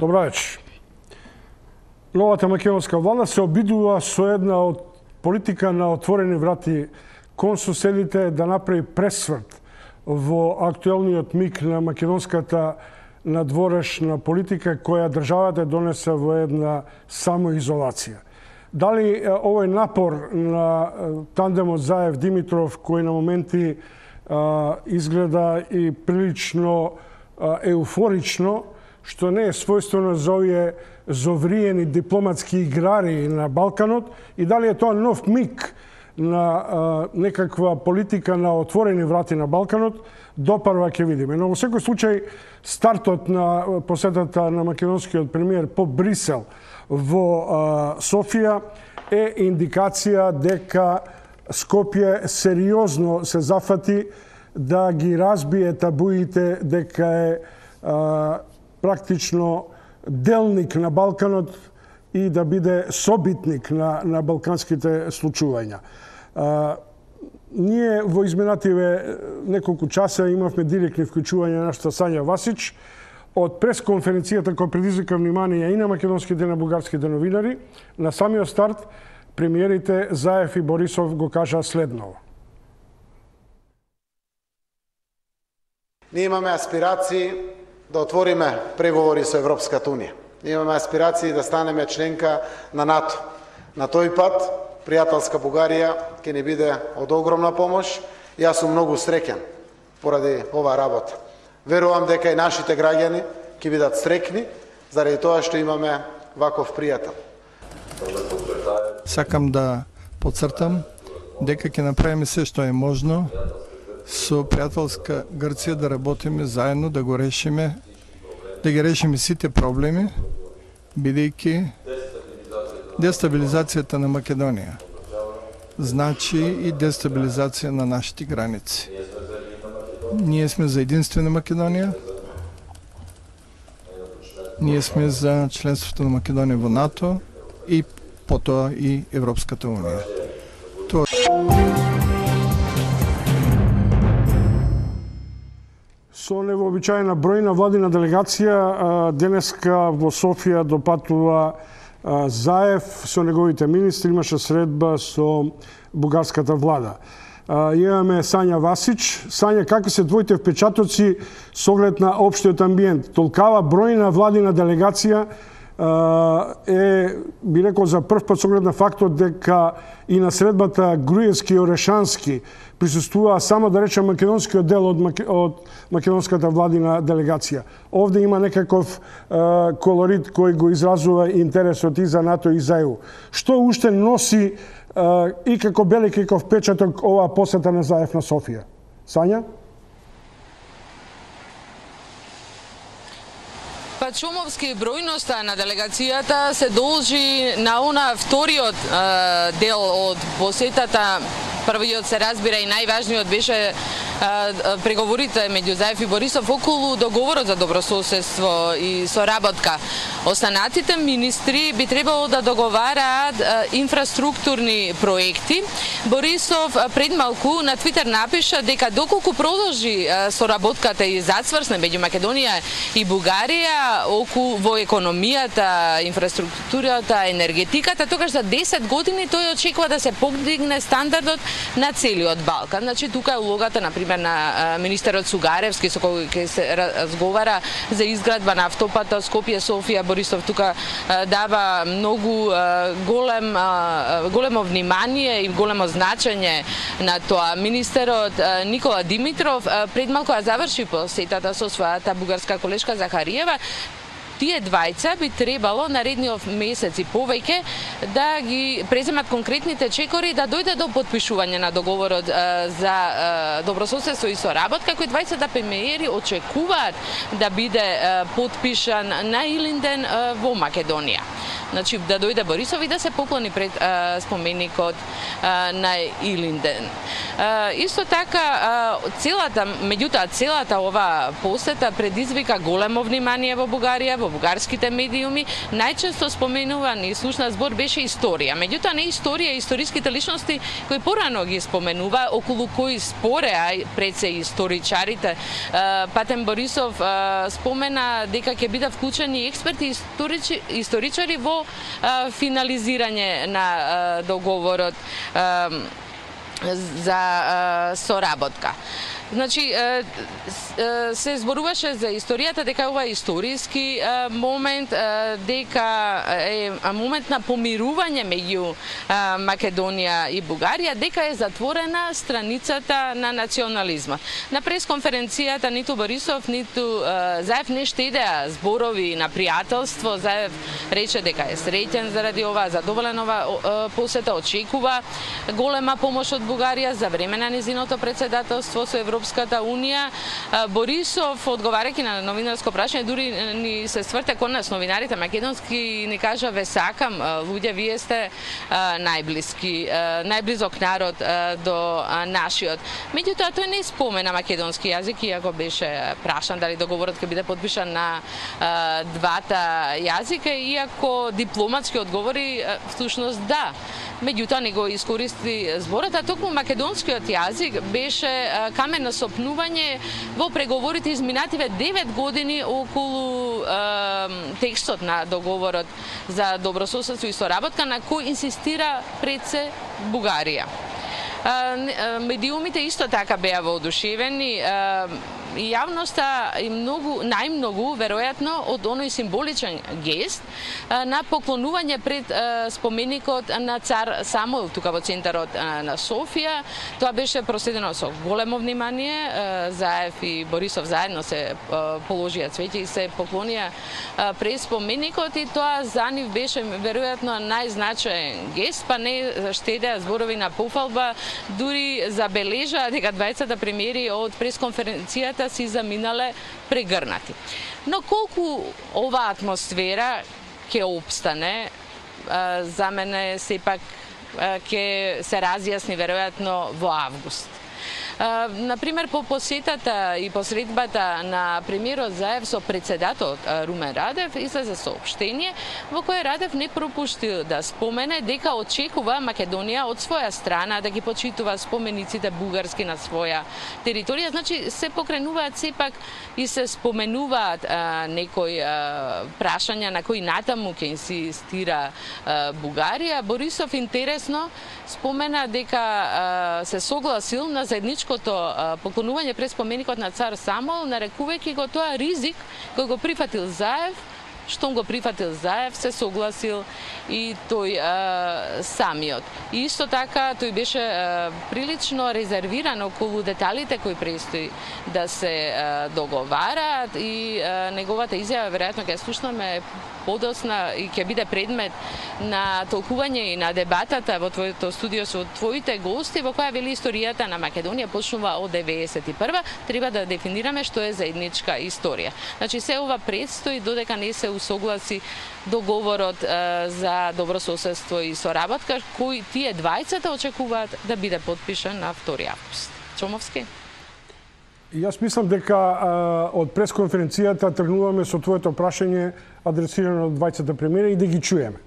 Добра вечер. Новата македонска влада се обидува со една политика на отворени врати кон соседите да направи пресврт во актуелниот миг на македонската надворешна политика која државата донесе во една самоизолација. Дали овој напор на тандемот Заев-Димитров, кој на моменти изгледа и прилично еуфорично, што не е својствено за овие зовриени дипломатски играри на Балканот, и дали е тоа нов миг на некаква политика на отворени врати на Балканот, допарва ќе видиме. Но во секој случај стартот на посетата на македонскиот премиер по Брисел во Софија е индикација дека Скопје сериозно се зафати да ги разбие табуите дека е практично делник на Балканот и да биде собитник на балканските случувања. Ние во изминативе неколку часа имавме директни вклучување на нашата Сања Васич од пресконференцијата која предизвика внимание и на македонските и на бугарските новинари. На самиот старт премиерите Заев и Борисов го кажа следново. Ние имаме аспирации да отвориме преговори со Европската Унија. Имаме аспирации да станеме членка на НАТО. На тој пат, пријателска Бугарија ќе ни биде од огромна помош. Јас сум многу среќен поради оваа работа. Верувам дека и нашите граѓани ќе бидат среќни заради тоа што имаме ваков пријател. Сакам да потцртам дека ќе направиме се што е можно со пријателска Грција да работиме заедно, да ги решиме сите проблеми, бидејќи дестабилизацијата на Македонија значи и дестабилизација на нашите граници. Ние сме за единствена Македонија, ние сме за членството на Македонија во НАТО и потоа и Европската Унија. Со невообичаена бројна владина делегација денеска во Софија допатува Заев со неговите министри, имаше средба со бугарската влада. Имаме Сања Васич. Сања, какви се твоите впечатоци со оглед на општиот амбиент? Толкава бројна владина делегација е, би рекол, за прв пат со оглед на фактот дека и на средбата Груевски и Орешански присуствува само, да речем, македонскиот дел од македонската владина делегација. Овде има некаков колорит кој го изразува интересот и за НАТО и за ЕУ. Што уште носи и како белик и како впечаток оваа посета на Заев на Софија? Сања? Шумовски, бројноста на делегацијата се должи на вториот дел од посетата. Првиот се разбира и најважниот беше преговорите меѓу Заев и Борисов околу договорот за добрососедство и соработка. Останатите министри би требало да договараат инфраструктурни проекти. Борисов пред малку на Твитер напиша дека доколку продолжи соработката и зацврсне меѓу Македонија и Бугарија во економијата, инфраструктурата, енергетиката, тогаш за 10 години тој очекува да се подигне стандардот на целиот Балкан. Значи тука е улогата, например, на министерот Сугаревски, со кој ќе се разговара за изградба на автопата Скопје-Софија. Борисов тука дава многу големо внимание и големо значење на тоа. Министерот Никола Димитров пред малку заврши посетата со својата бугарска колешка Захариева. Тие двајца би требало наредниот месец и повеќе да ги преземат конкретните чекори да дојде до потпишување на договорот за добрососедство и соработка, кои двајцата премиери очекуваат да биде потпишан на Илинден во Македонија. значи да дојде Борисов и да се поклони пред споменикот на Илинден. Исто така, целата ова посета предизвика големо внимание во Бугарија, во бугарските медиуми. Најчесто споменуван и слушна збор беше историја. Меѓутоа не историја, историските личности кои порано ги споменува, околу кои спореа пред се историчарите. Патем Борисов спомена дека ќе бидат вклучени експерти и историчари во финализирање на договорот за соработка. Значи, се зборуваше за историјата, дека ова е историски момент, дека е момент на помирување меѓу Македонија и Бугарија, дека е затворена страницата на национализма. На пресконференцијата ниту Борисов, ниту Заев не штедеа зборови на пријателство. Заев рече дека е среќен заради ова, задоволен ова посета, очекува голема помош од Бугарија за време на незиното председателство со Европската унија. Борисов, одговарајќи на новинарско прашање, дури ни се сврте кон нас новинарите македонски и ни кажа: ве сакам, луѓе, вие сте најблизок народ до нашиот. Меѓутоа, тој не спомена македонски јазик, иако беше прашан дали договорот ќе биде подпишан на двата јазика, иако дипломатски одговори всушност да. Меѓутоа не го искористи зборот, а токму македонскиот јазик беше камен на сопнување во преговорите изминативе 9 години околу текстот на договорот за добрососедство и соработка, на кој инсистира пред се Бугарија. Медиумите исто така беа воодушевени. Јавноста и најмногу, веројатно, од оној символичен гест на поклонување пред споменикот на цар Самуил, тука во центарот на Софија. Тоа беше проследено со големо внимание. Заев и Борисов заедно се положија цвеќе и се поклонија пред споменикот, и тоа за нив беше веројатно најзначаен гест, па не штедеа зборови на пофалба, дури забележаа дека двајцата премиери од пресконференцијата си заминале прегрнати. Но колку оваа атмосфера ќе опстане, за мене сепак ќе се разјасни веројатно во август. Например, по посетата и посредбата на премиерот Заев со председателот Румен Радев излезе соопштение во кое Радев не пропуштил да спомене дека очекува Македонија од своја страна да ги почитува спомениците бугарски на своја територија. Значи, се покренуваат сепак и се споменуваат некои прашања на кои натаму ќе инсистира Бугарија. Борисов интересно спомена дека се согласил на заедничкото поклонување пред споменикот на цар Самуил, нарекувајќи го тоа ризик кој го прифатил Заев. Штом го прифатил Заев, се согласил и тој самиот. И исто така, тој беше прилично резервиран околу деталите кои престои да се договараат, и неговата изјава веројатно ќе слушнаме подосна и ќе биде предмет на толкување и на дебатата во твоето студио со твоите гости, во која вели историјата на Македонија почнува од 91-а, треба да дефинираме што е заедничка историја. Значи, се ова предстои додека не се усогласи договорот за добрососедство и соработка, кој тие двајцата очекуваат да биде подпишан на 2 август. Чомовски? Јас мислам дека од пресконференцијата тргнуваме со твоето прашање адресирано од двајцата премиери и да ги чуеме.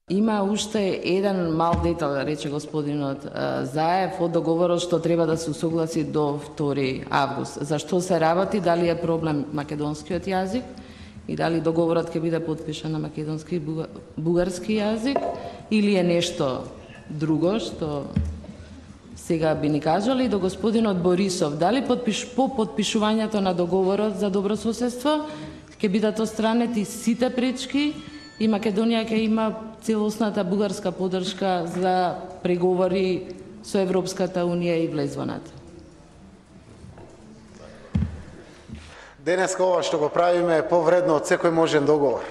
Има уште еден мал детал, рече господинот Заев, од договорот што треба да се усогласи до 2 август. Зашто се работи, дали е проблем македонскиот јазик и дали договорот ќе биде подпишан на македонски и бугарски јазик, или е нешто друго што сега би ни кажали. До господинот Борисов, дали по подпишувањето на договорот за добрососедство ќе бидат отстранети сите пречки и Македонија ќе има целосната бугарска поддршка за преговори со Европската унија и влезваната? Денеска ова што го правиме е повредно од секој можен договор.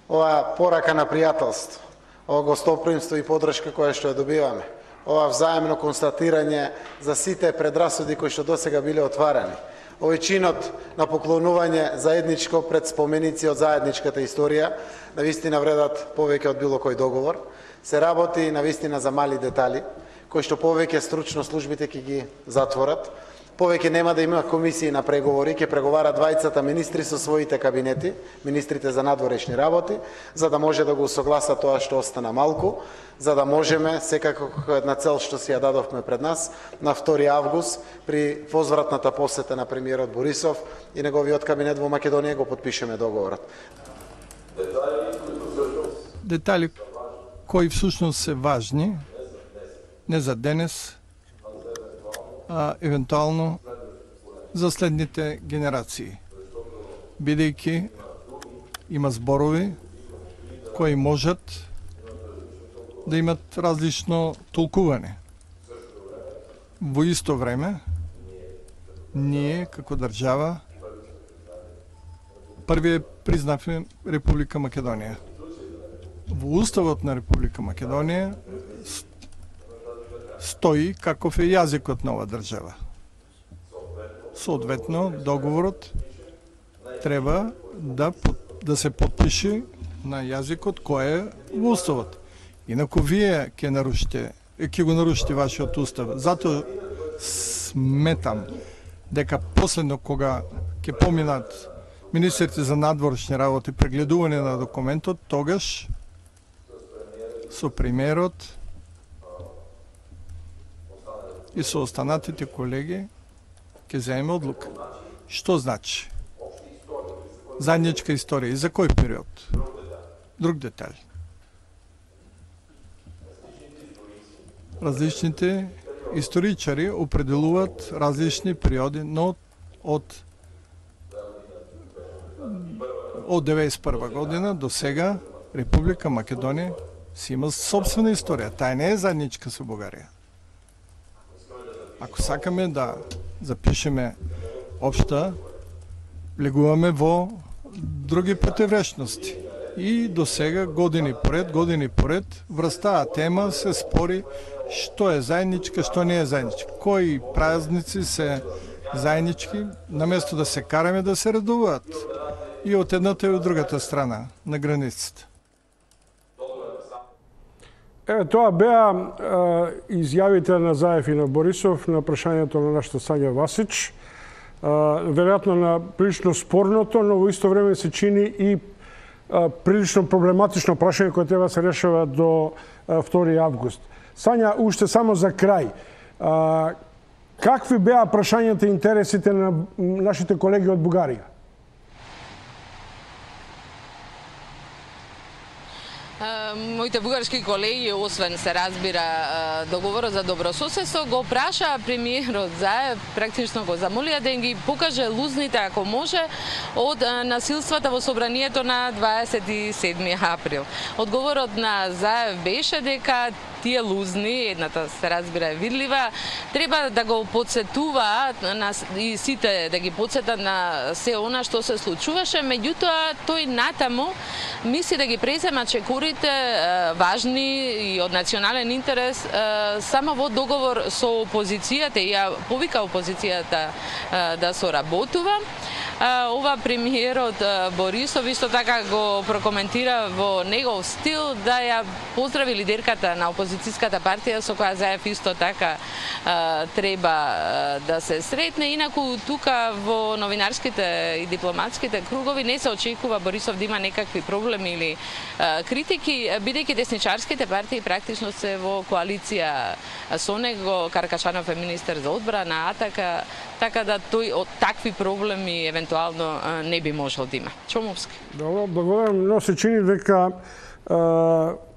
Ова порака на пријателство, ова гостопримство и поддршка која што ја добиваме ова взаемно констатирање за сите предрасуди кои што досега биле отварани. Овој чинот на поклонување заедничко пред споменици од заедничката историја навистина вредат повеќе од било кој договор. Се работи навистина за мали детали, кои што повеќе стручно службите ќе ги затворат. Повеќе нема да има комисии на преговори, ќе преговарат двајцата министри со своите кабинети, министрите за надворешни работи, за да може да го согласат тоа што остана малку, за да можеме, секако една цел што си ја дадовме пред нас, на 2 август, при возвратната посета на премиерот Борисов и неговиот кабинет во Македонија го подпишеме договорот. Детали кои всушност се важни, не за денес, а евентуално за следните генерации. Бидејќи има зборови кои можат да имат различно толкување. Во исто време, ние како држава први признавме Република Македонија. Во Уставот на Република Македонија стои каков е јазикот на оваа држава. Соодветно, договорот треба да се подпише на јазикот кој е во Уставот. Инаку вие ќе го нарушите вашиот Устав. Затоа сметам дека последно кога ќе поминат министрите за надворешни работи прегледување на документот, тогаш со премиерот и со останатите колеги ќе земеме одлука. Што значи? Заедничка историја и за кој период? Друг детај. Различните историчари определуваат различни периоди, но од 1991 година до сега Република Македонија си има собствена историја. Таа не е заедничка со Бугарија. Ако сакаме да запишеме општа, влегуваме во други противречности. И до сега години поред врз таа тема се спори што е заедничка, што не е заедничка. Кои празници се заеднички, наместо да се караме да се редуваат и од едната и од другата страна на границата. Тоа беа изјавите на Заев и на Борисов на прашањето на нашата Сања Васич. Веројатно на прилично спорното, но во исто време се чини и прилично проблематично прашање koje треба се решава до 2 август. Сања, уште само за крај. Какви беа прашањата и интересите на нашите колеги од Бугарија? Моите бугарски колеги, освен се разбира договорот за добрососедство, го праша премиерот Заев, практично го замолија да им ги покаже лузните, ако може, од насилствата во собранието на 27 април. Одговорот на Заев беше дека тие лузни, едната се разбира е видлива, треба да го подсетуваат и сите да ги подсетат на се она што се случуваше, меѓутоа тој натаму мисли да ги презема чекорите важни и од национален интерес само во договор со опозицијата и ја повика опозицијата да соработува. Ова премиерот Борисов исто така го прокоментира во негов стил да ја поздрави лидерката на опозицијската партија со која Заев исто така треба да се сретне. Инаку тука во новинарските и дипломатските кругови не се очекува Борисов да има некакви проблеми или критики, бидејќи десничарските партии практично се во коалиција со него. Каркашанов е министер за одбрана, Атака, така да тој од такви проблеми евентуално не би можел да има. Чомовски. Добро, благодарам, но се чини дека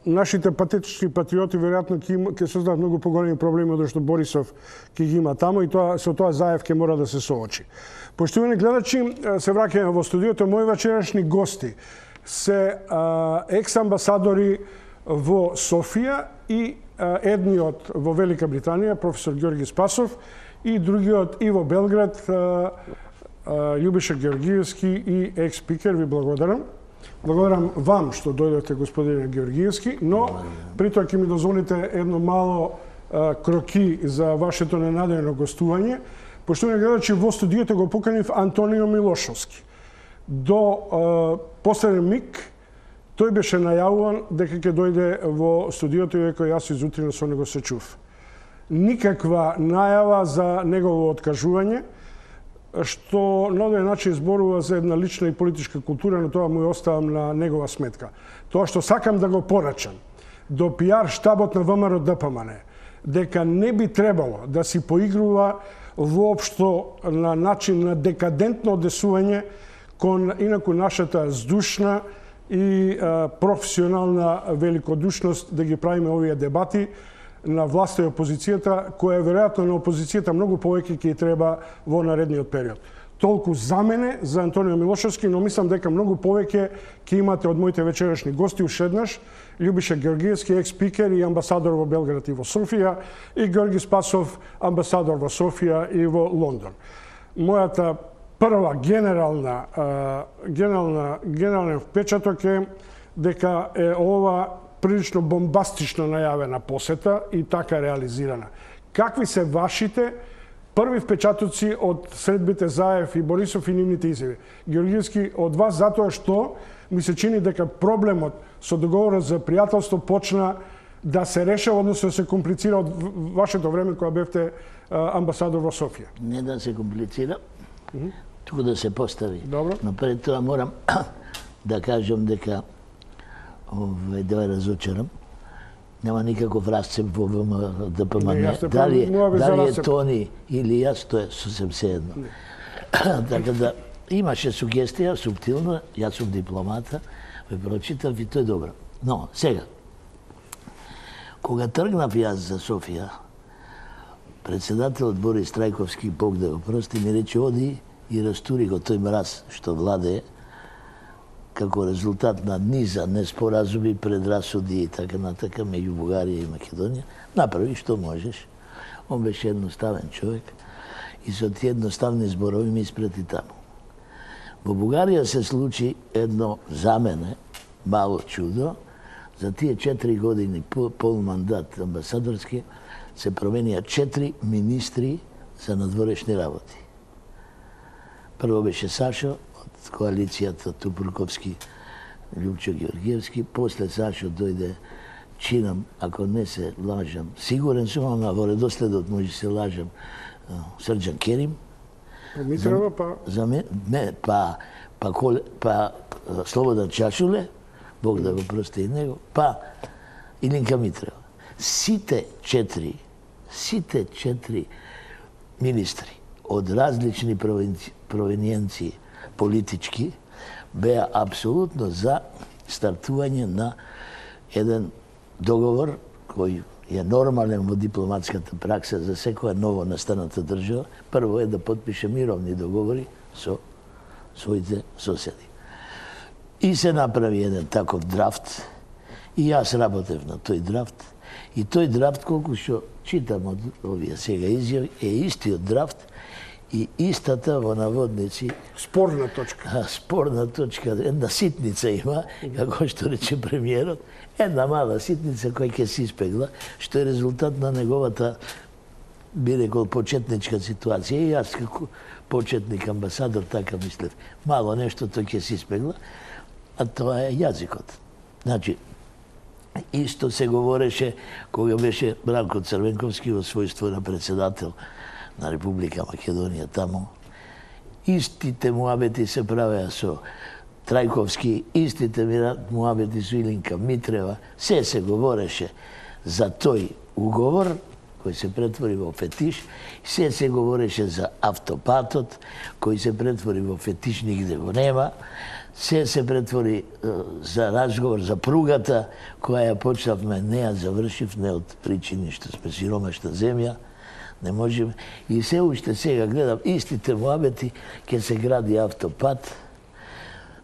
нашите патетични патриоти веројатно ќе создадат многу поголеми проблеми од што Борисов ќе ги има таму и со тоа Заев ќе мора да се соочи. Поштовани гледачи, се враќаме во студиото. Мои вечерашни гости се екс-амбасадори во Софија и едниот во Велика Британија, професор Ѓорги Спасов, и другиот и во Белград, Љубиша Георгиевски и екс-спикер. Ви благодарам. Благодарам вам што дојдовте, господине Георгиевски, но при тоа ќе ми дозволите едно мало кроки за вашето ненадејно гостување. Поштовани гледачи, во студиото го поканив Антонио Милошовски. До последен миг тој беше најавуван дека ќе дојде во студиото и дека јас изутрина со него се чув. Никаква најава за негово откажување, што на овој начин зборува за една лична и политичка култура, но тоа му ја оставам на негова сметка. Тоа што сакам да го порачам до пиар штабот на ВМРО ДПМН, дека не би требало да си поигрува воопшто на начин на декадентно одесување кон инаку нашата здушна и професионална великодушност да ги правиме овие дебати на власта и опозицијата, која веројатно на опозицијата многу повеќе ќе треба во наредниот период. Толку за мене, за Антонио Милошовски, но мислам дека многу повеќе ќе имате од моите вечерашни гости уште еднаш, Љубиша Георгиевски, екс-спикер и амбасадор во Белград и во Софија, и Георги Спасов, амбасадор во Софија и во Лондон. Мојата прва генерален впечаток е дека е ова прилично бомбастично најавена посета и така реализирана. Какви се вашите први впечатоци од средбите Заев и Борисов и нивните изјави? Георгиевски, од вас, затоа што ми се чини дека проблемот со договорот за пријателство почна да се решава, односно да се комплицира од вашето време кога бевте амбасадор во Софија. Не да се комплицира, туку да се постави. Добро. Но пред тоа морам да кажам дека да ве разочарам. Нема никаков расцеп во ДПМН. Дали е Тони или јас, тоа е сосем сеедно. Така да имаше сугестија, суптилна, јас сум дипломата, ве прочитав и тоа е добро. Но, сега, кога тргнав јас за Софија, председателот Борис Трајковски, Бог да го прости, ми рече, оди и растури го тој мраз што владее, како резултат на низа неспоразуми, предрасуди и така натака меѓу Бугарија и Македонија, направи што можеш. Он беше едноставен човек и со тие едноставни зборови ми испрати таму. Во Бугарија се случи едно, за мене, мало чудо. За тие 4 години пол мандат амбасадорски се променија 4 министри за надворешни работи. Прво беше Сашо од коалицијата Тупурковски, Љупчо Георгиевски, после Сашо дојде Чинам, ако не се лажам, сигурен сум, ама во редоследот може се лажам, Срđan Керим. Митрева, па... па Слободан Чашуле, Бог да го прости и него, па Илинка Митрева. Сите четири министри од различни провениенции политички беа апсолутно за стартување на еден договор кој е нормален во дипломатската пракса за секоја ново настаната држава. Прво е да потпише мировни договори со своите соседи. И се направи еден таков драфт и јас работев на тој драфт. И тој драфт, колку што читам од овие сега изјави, е истиот драфт и истата во наводници... Спорна точка. Спорна точка. Една ситница има, како што рече премиерот, една мала ситница која ќе се испегла, што е резултат на неговата, би рекол, почетничка ситуација. И јас, како почетник амбасадор, така мислев. Мало нешто тој ќе се испегла, а тоа е јазикот. Значи, исто се говореше кога беше Бранко Црвенковски во својство на председател на Република Македонија таму. Истите муабети се правеа со Трајковски, истите муабети со Илинка Митрева. Се говореше за тој уговор кој се претвори во фетиш, се говореше за автопатот кој се претвори во фетиш, нигде го нема. Се претвори за разговор за пругата, која ја почнавме, не ја завршив, не од причини што сме сиромашна земја, не можеме. И се уште сега гледам истите муабети, ќе се гради автопат.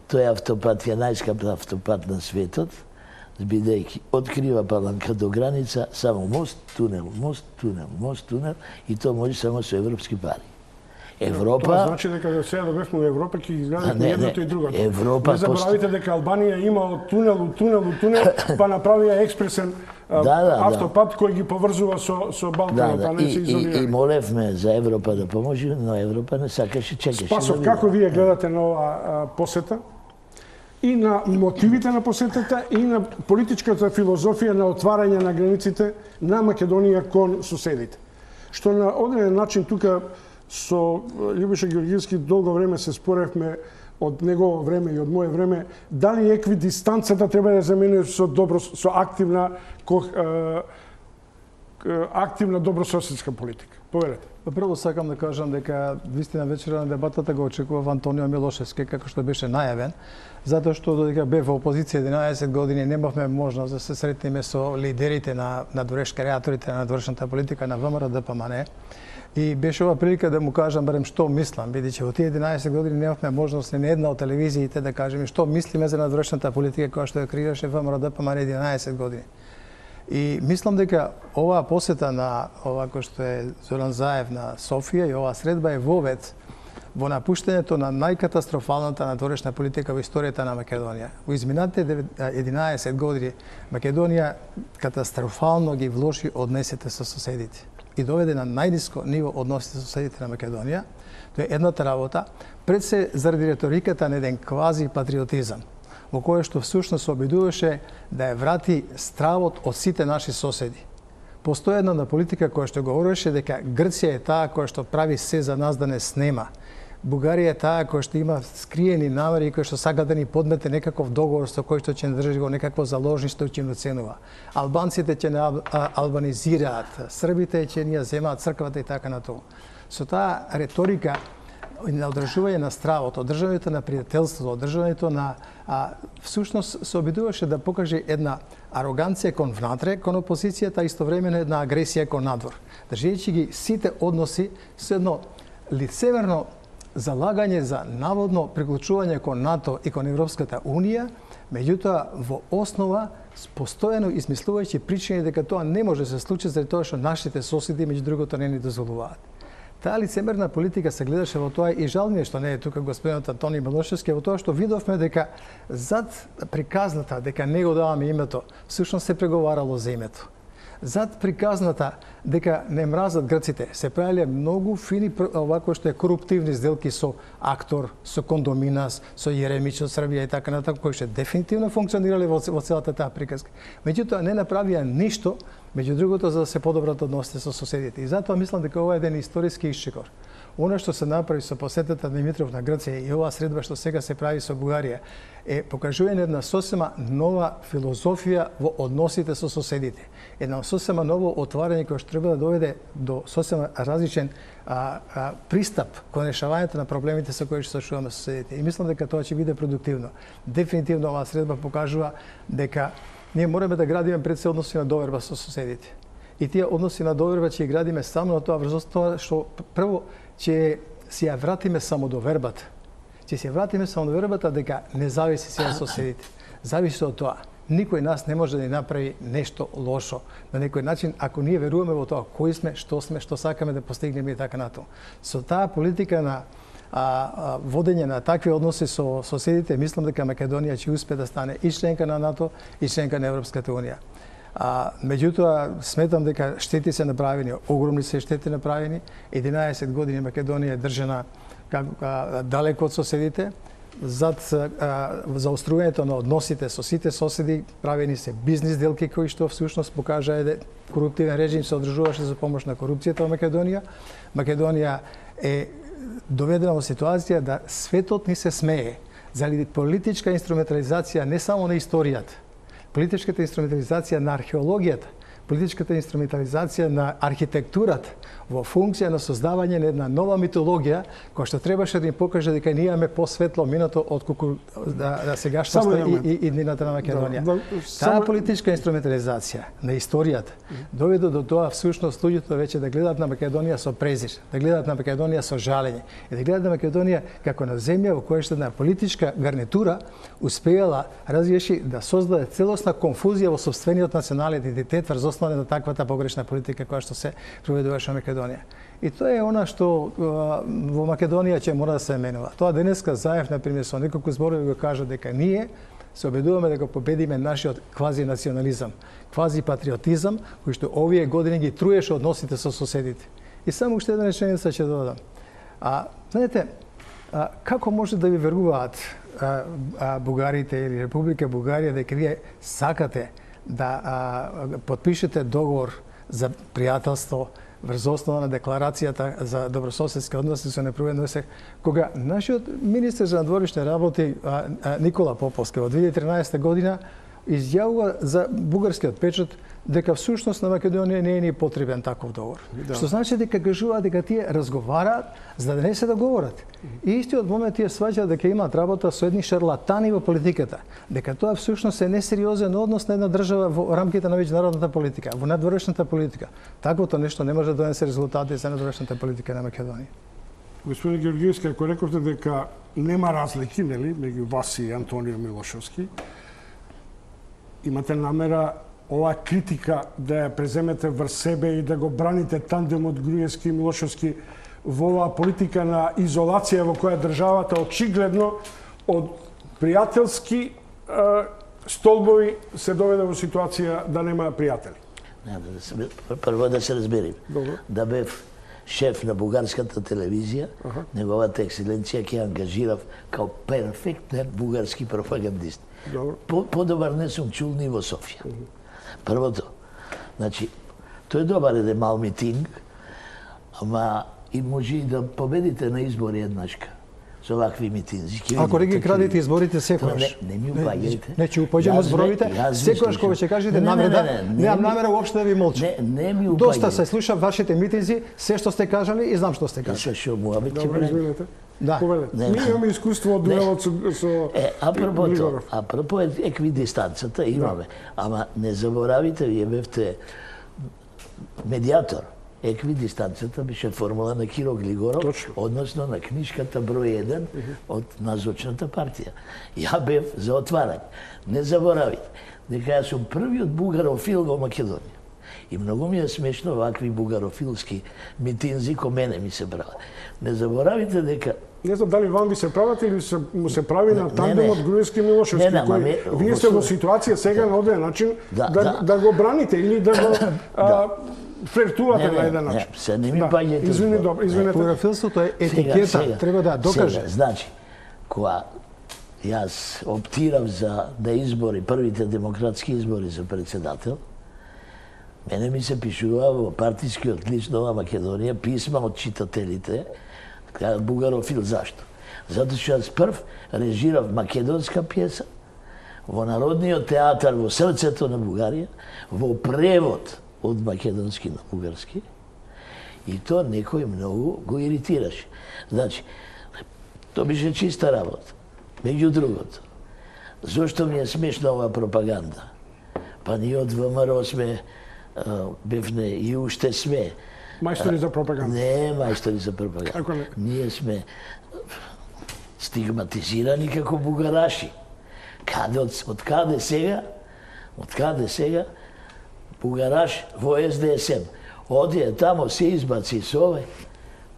Тој автопат е најскап автопат на светот, бидејќи од Крива Паланка до граница само мост, тунел, мост, тунел, мост, тунел, и тоа може само со европски пари. Европа... Тоа значи дека сега да бевме во Европа ќе изградиме едното и другото. Европа... Не заборавите дека Албанија има од тунел, па направија експресен автопат кој ги поврзува со Балканот, а не се изолирани. И молевме за Европа да поможи, но Европа не сакаше, чекаше. Спасов, како вие гледате на оваа посета? И на мотивите на посетата, и на политичката филозофија на отварање на границите на Македонија кон соседите. Што на одреден начин тука со Љубоша Георгиевски долго време се споревме од негово време и од мое време, дали еквидистанцата треба да замени со активна добрососедска политика. Поверете. Прво сакам да кажам дека вистина вечера на дебатата го очекував Антонио Милошевски како што беше најавен, затоа што додека бев во опозиција 11 години немавме можност да се сретнеме со лидерите на креаторите на довршната политика на ВМРО ДПМН. И беше ова прилика да му кажам барем што мислам, бидејќи во тие 11 години немавме можност ни на една од телевизиите да кажеме што мислиме за надвршната политика која што ја креираше ВМРО ДПМН 11 години. И мислам дека оваа посета на ова кој што е Зоран Заев на Софија и оваа средба е вовед во напуштањето на најкатастрофалната надворешна политика во историјата на Македонија. Во изминатите 11 години Македонија катастрофално ги влоши однесите со соседите и доведе на најниско ниво односите со соседите на Македонија. Тоа е едната работа, пред се заради риториката на еден квази патриотизам, во кој што всушност се обидуваше да ја врати стравот од сите наши соседи. Постои една политика која што говореше дека Грција е таа која што прави се за нас да не снема. Бугарија е таа која што има скриени намери и која што сака да ни подмете некаков договор со кој што ќе држи го некакво заложниште ќе ни оценува. Албанците ќе не албанизираат, србите ќе ни ја земаат црквата и така натаму. Со таа реторика на одржување на стравот, одржувањето на пријателството, одржувањето на всушност се обидуваше да покаже една ароганција кон внатре, кон опозицијата, истовремено една агресија кон надвор. Држејќи ги сите односи со едно лицемерно залагање за наводно приклучување кон НАТО и кон Европската Унија, меѓутоа во основа постојано измислувајќи причини дека тоа не може да се случи заради тоа што нашите соседи меѓу другото не ни дозволуваат. Таа лицемерна политика се гледаше во тоа и жал ми е што не е тука господинот Антони Милошевски, во тоа што видовме дека зад приказната дека не го даваме името, всушност се преговарало за името. Зад приказната дека не мразат грците, се правеле многу фини овако што е коруптивни сделки со Актор, со Кондоминас, со Јеремич од Србија и така натаму, кои што дефинитивно функционирале во целата таа приказка. Меѓутоа не направија ништо, меѓу другото, за да се подобрат односите со соседите. И затоа мислам дека ова е еден историски исчекор. Она што се направи со посетата на Димитров на Грција и оваа средба што сега се прави со Бугарија е покажување една сосема нова филозофија во односите со соседите. Една сосема ново отварање кој што треба да доведе до сосема различен пристап кон решавањето на проблемите со кои што се соочуваме со соседите. И мислам дека тоа ќе биде продуктивно. Дефинитивно оваа средба покажува дека ние мораме да градиме пред се односи на доверба со соседите. И тие односи на доверба ќе ги градиме само на тоа врз тоа што прво ќе си ја вратиме самодовербата. Ќе си ја вратиме самодовербата дека не зависи се од соседите. Зависи од тоа. Никој нас не може да ни направи нешто лошо на некој начин ако ние веруваме во тоа кои сме, што сакаме да постигнеме и така натаму. Со таа политика на водење на такви односи со соседите, мислам дека Македонија ќе успее да стане и членка на НАТО и членка на Европската Унија. Меѓутоа, сметам дека штети се направени, огромни се штети направени. 11 години Македонија е држана далеко од соседите. Зад заострувањето на односите со сите соседи, правени се бизнис делки кои што всушност покажа коруптивен режим се одржуваше за помош на корупцијата во Македонија. Македонија е доведена во ситуација да светот ни се смее заради политичка инструментализација не само на историјата, политичката инструментализација на археологијата, политичката инструментализација на архитектурата во функција на создавање на една нова митологија која што требаше да ни покаже дека ние имаме посветло минато од сегашната и днината на Македонија. Таа политичка инструментализација на историјата доведе до тоа всушност луѓето веќе да гледаат на Македонија со презир, да гледаат на Македонија со жалење и да гледаат на Македонија како на земја во која што една политичка гарнитура успеала разреши да создаде целосна конфузија во сопствениот национален идентитет врз основа на таквата погрешна политика која што се проведуваше во Македонија. И тоа е она што во Македонија ќе мора да се менува. Тоа денеска Заев, например, со неколку зборови го кажа дека ние се обидуваме да го победиме нашиот квази национализам, квази патриотизам, кој што овие години ги труеше односите со соседите. И само уште една реченица ќе додам. Знаете, како може да ви веруваат бугарите или Република Бугарија дека вие сакате да подпишете договор за пријателство врз основа на декларацијата за добрососедски односи со непривреден досег, кога нашиот министер за надворешни работи Никола Поповски во 2013 година изјавува за бугарскиот печат дека всушност на Македонија не е ни потребен таков договор. Да. Што значи дека кажуваат дека тие разговараат за да не се договорат. И истиот момент тие сваќаат дека имаат работа со едни шарлатани во политиката, дека тоа всушност е несериозен однос на една држава во рамките на меѓународната политика, во надворешната политика. Таквото нешто не може да донесе резултати за надворешната политика на Македонија. Господин Георгиевски, ако рековте дека нема разлики, нели, меѓу вас и Антонио Милошевски, имате намера оваа критика да ја преземете врз себе и да го браните тандемот Груевски и Милошевски во оваа политика на изолација во која државата очигледно од пријателски столбови се доведе во ситуација да нема пријатели? Прво да се разберем. Да бев шеф на бугарската телевизија, неговата екселенција ќе ангажирав као перфектен бугарски пропагандист. Подобар не сум чул ни во Софија. Првото, значи, тој е добар еден мал митинг, ама и може и да победите на избори еднашка со вакви митинзи. Ако не ги крадите изборите секогаш. Не ми упаѓајте. Не ќе упаѓаме зборовите, секогаш кога ќе кажете намера, немам намера уопште да ви молчам. Не ми упаѓајте. Доста се слушам вашите митинзи, се што сте кажали и знам што сте кажали. Што муабет ќе Добро, извинете. Да. Ние имаме искуство од дуелот со апропо еквидистанцата имаме, ама не заборавите, вие бевте медиатор. Еквидистанцата беше формула на Киро Глигоров, односно на книжката број 1 од назочната партија. Ја бев за отварање. Не заборавите дека јас сум првиот бугарофил во Македонија. И многу ми е смешно вакви бугарофилски митинзи ко мене ми се прават. Не заборавите дека не знам дали вам ви се прават или му се прави на тандемот Груевски и Милошевски, кој вие сте во ситуација сега на оден начин да го браните или да го флиртувате на еден начин. Се не ми паѓате. Извинете. Бугарофилството е етикета, треба да докаже. Значи, кога јас оптирав за да избори првите демократски избори за председател, мене ми се пишува во партискиот лист Нова Македонија писма од читателите, бугарофил. Зашто? Затоа што јас прв режирав македонска пиеса во Народниот театар во срцето на Бугарија, во превод од македонски на бугарски, и то некој многу го иритираше. Значи, то беше чиста работа. Меѓу другото, зошто ми е смешна оваа пропаганда? Па ние од ВМРО сме, бевне и уште сме, мајстори за пропаганда. Не, мајстори за пропаганда. Ние сме стигматизирани како бугараши. Од каде сега бугараш во СДСМ? Оди тамо се избаци со овој,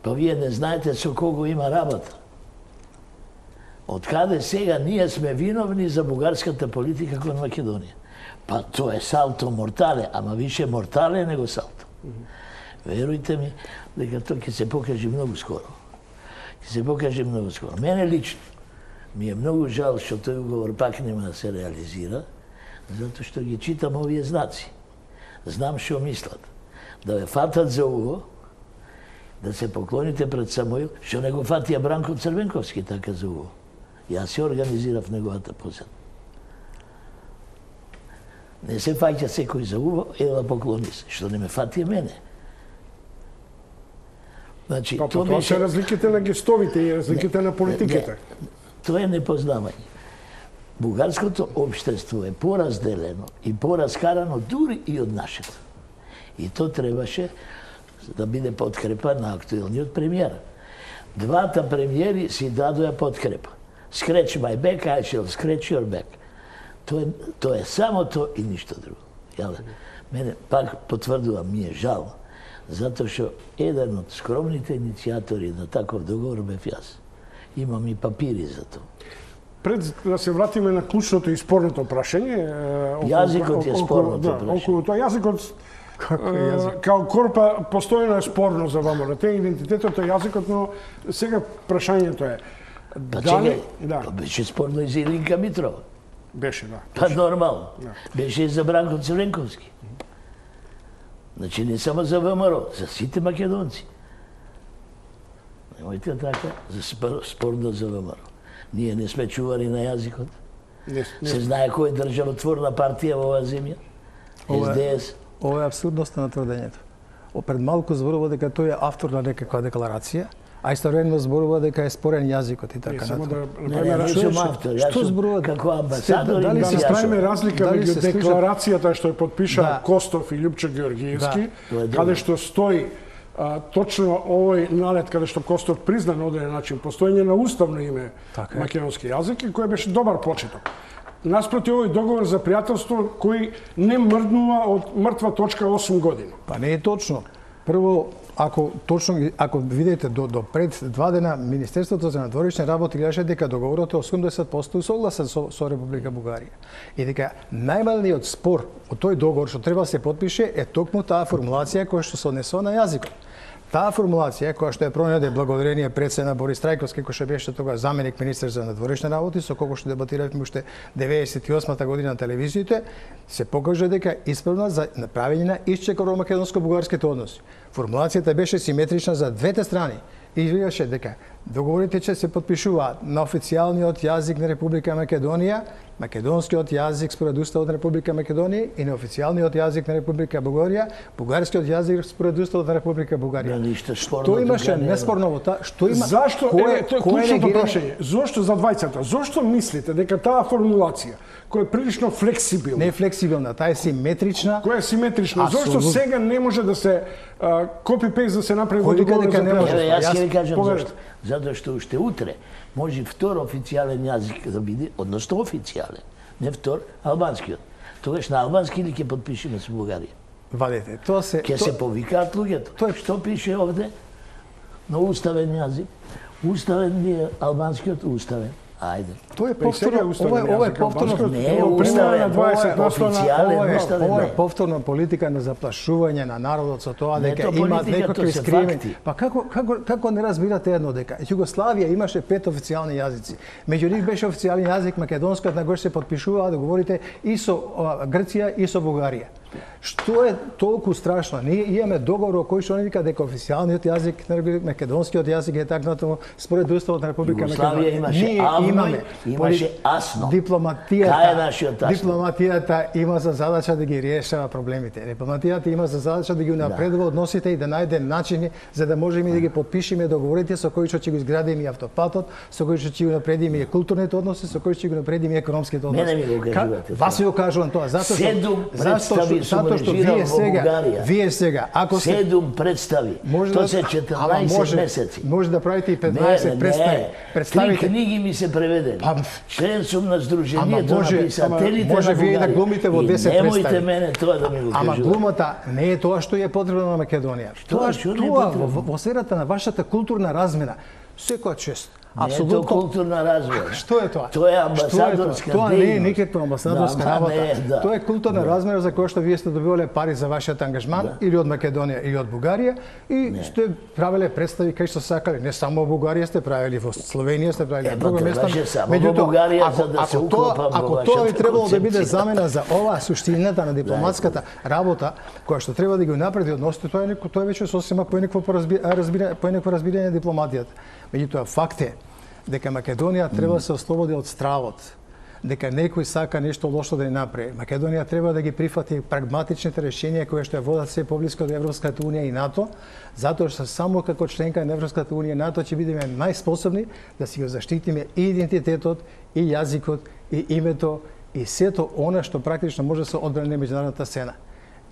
па вие не знаете со кого има работа. Од каде сега ние сме виновни за бугарската политика кон Македонија? Па тоа е салто мортале, ама више мортале него салто. Верујте ми дека тоа ќе се покаже многу скоро. Мене лично ми е многу жал што тој уговор пак нема да се реализира, затоа што ги читам овие знаци. Знам што мислат. Да ве фатат за уво, да се поклоните пред Самуил, што не го фатија Бранко Црвенковски така за уво. Јас се организирав неговата посета. Не се фаќа секој за уво, ела поклони се, што не ме фатија мене. Значи, тоа се разликите на гестовите и разликите на политиките. Тоа е непознавање. Бугарското општество е поразделено и поразкарано дури и од нашето. И то требаше да биде подкрепа на актуелниот премиер. Двата премиери си дадоа подкрепа. Scratch my back, I shall scratch your back. Тоа е само тоа и ништо друго. Мене пак потврдувам, ми е жал, затоа што еден од скромните иницијатори на таков договор бев јас. Имам и папири за тоа. Пред да се вратиме на клучното и спорното прашање, јазикот е спорното прашање. Околу тоа јазикот као корпа постојано е спорно за ВМРО. Те идентитетот е јазикот, но сега прашањето е дали беше спорно и за Илинка Митрова. Беше, да. Па нормално. Беше и за Бранко Црвенковски. Значи не само за ВМРО, за сите македонци. Немојте така, спорно за ВМРО. Ние не сме чували на јазикот. Се знае кој е државотворна партија во оваа земја. СДС. Ова е абсурдноста на тврдењето. Пред малку зборува дека тој е автор на некаква декларација, а истовремено зборува дека е спорен јазикот и така натаму. Што зборува како амбасадор? Дали се правиме разлика меѓу декларацијата што ја подпиша Костов и Љупчо Георгиевски, каде што стои точно овој налет каде што Костов призна на одреден начин постоење на уставно име македонски јазик и кој беше добар почеток. Наспроти овој договор за пријателство кој не мрднува од мртва точка 8 години. Па не е точно. Прво, ако видите до пред 2 дена Министерството за надворешни работи гледаше дека договорот е 80% согласен со Република Бугарија. И дека најмалниот спор од тој договор што треба да се подпише е токму таа формулација која што се однесува на јазикот. Таа формулација која што е пронајде благодарение председна Борис Трајковски кој што беше тогаш заменик министер за надворешни работи со кого што дебатиравме уште 98-та година на телевизиите, се покажа дека исправна за направење на исчекор во македонско-бугарските односи. Формулацијата беше симетрична за двете страни и изгледаше дека договорите ќе се подпишуваат на официјалниот јазик на Република Македонија, македонскиот јазик според Уставот на Република Македонија и на официјалниот јазик на Република Бугарија, бугарскиот јазик според Уставот на Република Бугарија. Што имаше неспорно во таа? Што има? Зашто тоа е клучното прашање? Зошто за двајцата? Зошто мислите дека таа формулација која е прилично флексибилна. Не е флексибилна, таа е симетрична. Која е симетрична? Зошто сега не може да се копи-пейст да се направи во договор за пријателство? Јас ќе ви кажам зашто. Затоа што уште утре може втор официјален јазик да биде, односно официјален, не втор, албанскиот. Тогаш на албански или ќе подпишеме со Бугарија? Вадете, тоа се... Ќе се повикаат луѓето. Што пише овде? На уставен јазик. Уставен ли е албанскиот? Уставен. Ајде. Тоа е повторно, ова е повторно, не е уставен, официјален уставен. Ова е повторна политика на заплашување на народот со тоа дека имаат некакви скривени. Па како не разбирате едно дека Југославија имаше 5 официјални јазици. Меѓу нив беше официјален јазик македонскиот на кој се потпишуваа договорите и со Грција и со Бугарија. Што е толку страшно? Ние имаме договор кој што не вика дека официјалниот јазик на македонскиот јазик е така натаму според Уставот на Република Македонија. Имаше асно. Дипломатијата има за задача да ги решава проблемите. Дипломатијата има за задача да ги унапредува односите и да најде начини за да можеме да ги подпишеме договорите со кои што ќе го изградиме и автопатот, со кои што ќе го унапредиме и културните односи, со кои што ќе го унапредиме и економските односи. Мене ми го кажувате. Вас ви го кажувам тоа, затоа што вие сега, ако се 7 представи, тоа се 14 месеци. Може да правите и 15 представи. Представите книги ми се преведени. Член сум на Сдруженијето на писателите на Бугарија. Може вие да глумите во 10 представи. Немојте мене тоа да ми го кажувате. Ама глумата не е тоа што е потребно на Македонија. Тоа во сферата на вашата културна размена. Секоја чест. Апсолутно. Не е тоа културна размена. Што е тоа? Тоа е амбасадорска дејност. Тоа не е никаква амбасадорска работа. Тоа е културна размена за која што вие сте добивале пари за вашиот ангажман или од Македонија или од Бугарија и сте правеле представи кај што сакале. Не само во Бугарија сте правили, во Словенија сте правили, на друго место. Меѓутоа, ако тоа би требало да биде замена за оваа суштината на дипломатската работа, која што треба да ги напреди односите, тоа е веќе сосема поинакво разбирање на дипломатијата. Меѓутоа, факт е дека Македонија треба да се ослободи од стравот, дека некој сака нешто лошо да ни направи. Македонија треба да ги прифати прагматичните решенија кои што ја водат се поблиско до Европската унија и НАТО, затоа што само како членка на Европската унија и НАТО ќе бидеме најспособни да си го заштитиме и идентитетот, и јазикот, и името, и сето она што практично може да се одбрани на меѓународната сцена.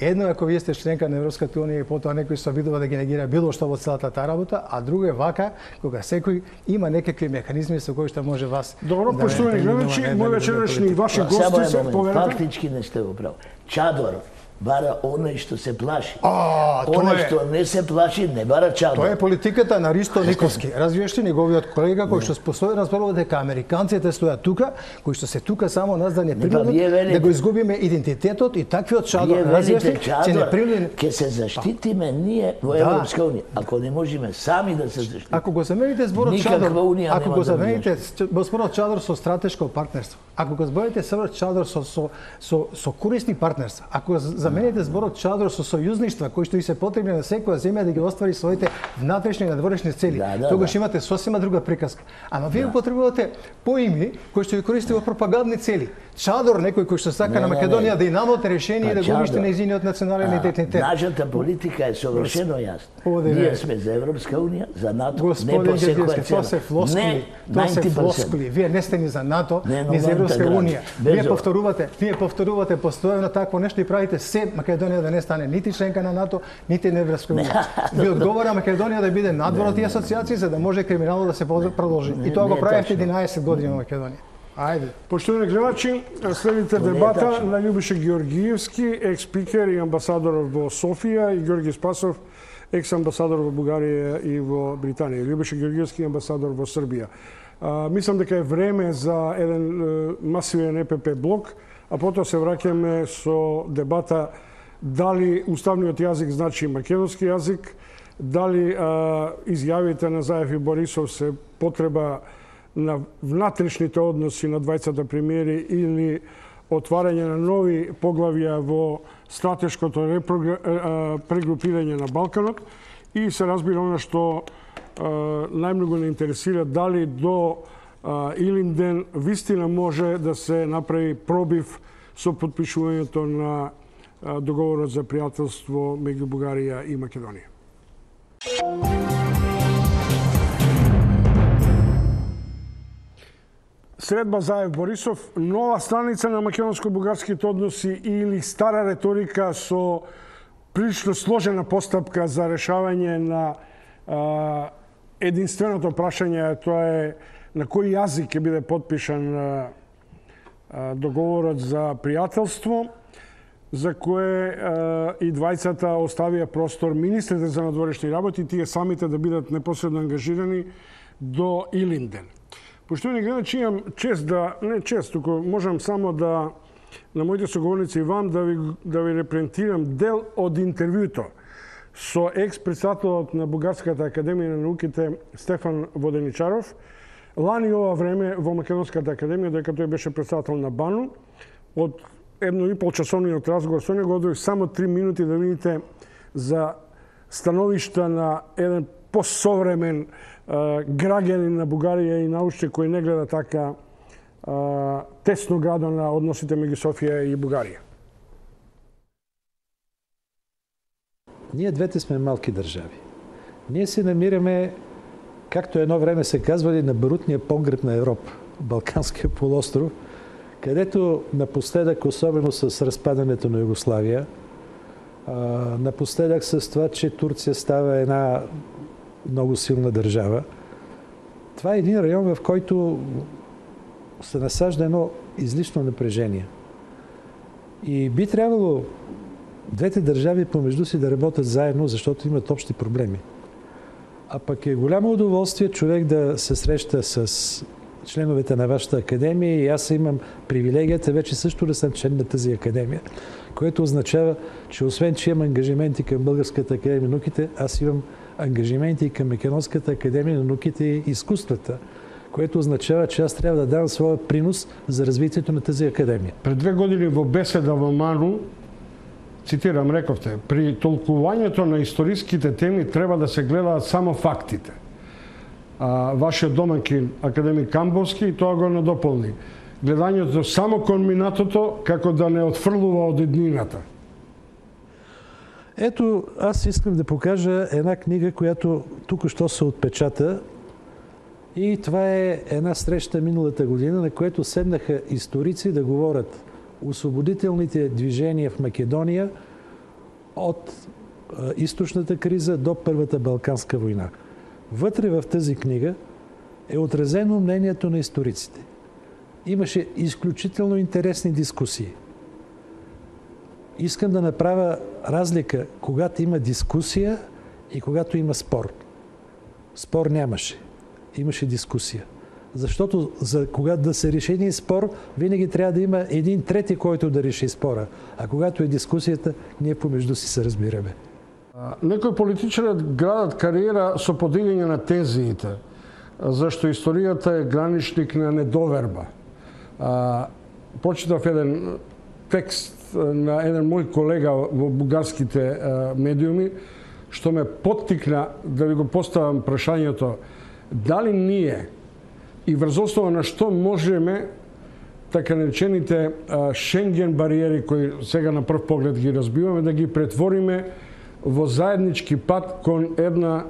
Едно ако вие сте членка на Европската унија и потоа некој се обидува да ги негира било што во целата таа работа, а друго е вака кога секој има некакви механизми со кои што може вас. Добро, поштовани гледачи, мој вечерашни и ваши гости се поверете. Фактички не сте го прав. Чадор бара оној што се плаши. Тоа Оној што не се плаши, не бара чадор. Тоа е политиката на Ристо Николски. Развиеште неговиот колега кој што постојано зборува дека американците стојат тука, кои што се тука само нас да не принудат да го изгубиме идентитетот и таквиот чадор. Развиеште че не принудат. Ќе се заштитиме ние во Европска унија. Ако не можеме сами да се заштитиме. Ако го замените зборот чадор, ако го замените зборот чадор со стратешко партнерство, ако го замените зборот чадор со корисни партнерства, ако замените зборот чадор со сојузништва кои што и се потребни на секоја земја да ги оствари своите внатрешни и надворешни цели, тогаш имате сосема друга приказка. Ама вие употребувате поими кои што ги користите во пропагандни цели. Чадор некој кој што сака на Македонија да и намоти решение и да го уништи нејзиниот национален идентитет. Нашата политика е совршено јасна. Ние сме за Европска унија, за НАТО, не по Господин секоја цена. Тоа се флоскули. Вие не сте ни за НАТО, ни за Европска унија. Вие повторувате постојано такво нешто и правите се Македонија да не стане нити членка на НАТО, нити на Европска унија. Ви одговара Македонија да биде надвор од тие асоциации за да може криминалот да се продолжи. И тоа го правите 11 години во Македонија. Ајде. Поштовани гледачи, следите дебата на Љубиша Георгиевски, екс-спикер и амбасадор во Софија, и Георги Спасов, екс-амбасадор во Бугарија и во Британија. Љубиша Георгиевски, амбасадор во Србија. Мислам дека е време за еден масивен ЕПП блок, а потоа се враќаме со дебата дали уставниот јазик значи македонски јазик, дали изјавите на Заев и Борисов се потреба на внатрешните односи на двајцата премиери или отварање на нови поглавја во стратешкото прегрупирање на Балканот. И се разбира она што најмногу не интересира дали до Илинден вистина може да се направи пробив со потпишувањето на договорот за пријателство меѓу Бугарија и Македонија. Средба Заев Борисов, нова страница на македонско-бугарските односи или стара реторика со прилично сложена постапка за решавање на единственото прашање, тоа е на кој јазик ќе биде подпишан договорот за пријателство, за кое и двајцата оставија простор министрите за надворешни работи, тие самите да бидат непосредно ангажирани до Илинден. Поштовани гледачи, имам чест да, не чест, туку можам само да на моите соговорници и вам да ви репрезентирам дел од интервјуто со екс-председателот на Бугарската академија на науките Стефан Воденичаров, лани ова време во Македонската академија, дека тој беше председател на БАНУ. Од 1,5-часовниот разговор со него одвоих само 3 минути да видите за становишта на еден посовремен граѓанин на Бугарија и научник кој не гледа така тесно градо на односите меѓу Софија и Бугарија. Ние двете сме малки држави. Ние се намираме, както едно време се казвали, на барутния погреб на Европа, Балканския полуостров, където напоследък, особено с разпадането на Югославия, напоследък с това, че Турция става една много силна държава. Това е един район, в който се насажда едно излишно напрежение. И би трябвало двете държави помежду си да работят заедно, защото имат общи проблеми. А пък е голямо удоволствие човек да се среща с членовете на вашата академия и аз имам привилегията вече също да съм член на тази академия, което означава, че освен, че имам ангажименти към Българската академия на науките, аз имам ангажименти и към Македонската академия на науките и изкуствата, което означава, че аз трябва да дам своя принос за развитието на тази академия. Пред 2 години во беседа во МАНУ, цитирам, рековте, при толкувањето на историските теми треба да се гледаат само фактите. Вашиот домакин, академик Камбовски, и тоа го надополни. Гледањето само кон минатото, како да не отфрлува од иднината. Ето, аз искам да покажа една книга, която тук-що се отпечата. И това е една среща миналата година, на която седнаха историци да говорят освободителните движения в Македония от източната криза до Първата Балканска война. Вътре в тази книга е отразено мнението на историците. Имаше изключително интересни дискусии. искам да направя разлика когато има дискусия и когато има спор. Спор нямаше. Имаше дискусия. Защото когато да се реши един спор, винаги трябва да има един трети, който да реши спора. А когато е дискусията, ние помежду си се разбираме. Некои политичари градат кариера со подигање на тензиите, зашто историјата е граничник на недоверба. Прочитав еден текст на еден мој колега во бугарските медиуми, што ме поттикна да ви го поставам прашањето дали ние и врз основа на што можеме така наречените Шенген бариери кои сега на прв поглед ги разбиваме да ги претвориме во заеднички пат кон една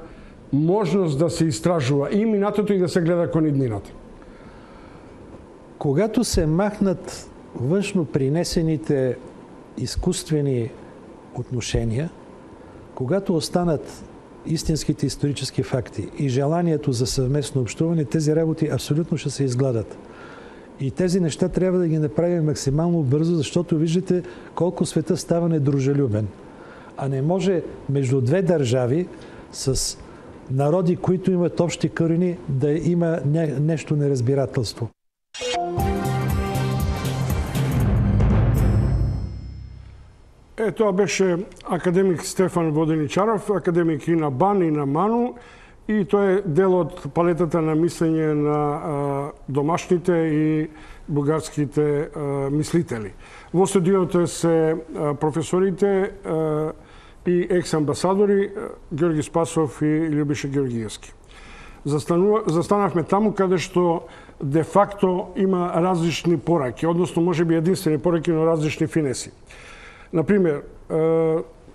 можност да се истражува и минатото и да се гледа кон иднината. Когато се махнат външно принесените изкуствени отношения, когато останат истинските исторически факти и желанието за съвместно общуване, тези работи абсолютно ще се изгладат. И тези неща трябва да ги направим максимално бързо, защото виждате колко света става недружелюбен. А не може между две държави с народи, които имат общи корени, да има нещо неразбирателство. Тоа беше академик Стефан Воденичаров, академик и на БАН и на МАНУ, и тоа е дел од палетата на мислење на домашните и бугарските мислители. Во студиото се професорите и екс-амбасадори Георги Спасов и Љубиша Георгиевски. Застанавме таму каде што де факто има различни пораки, односно можеби единствени пораки, но различни финеси. Например,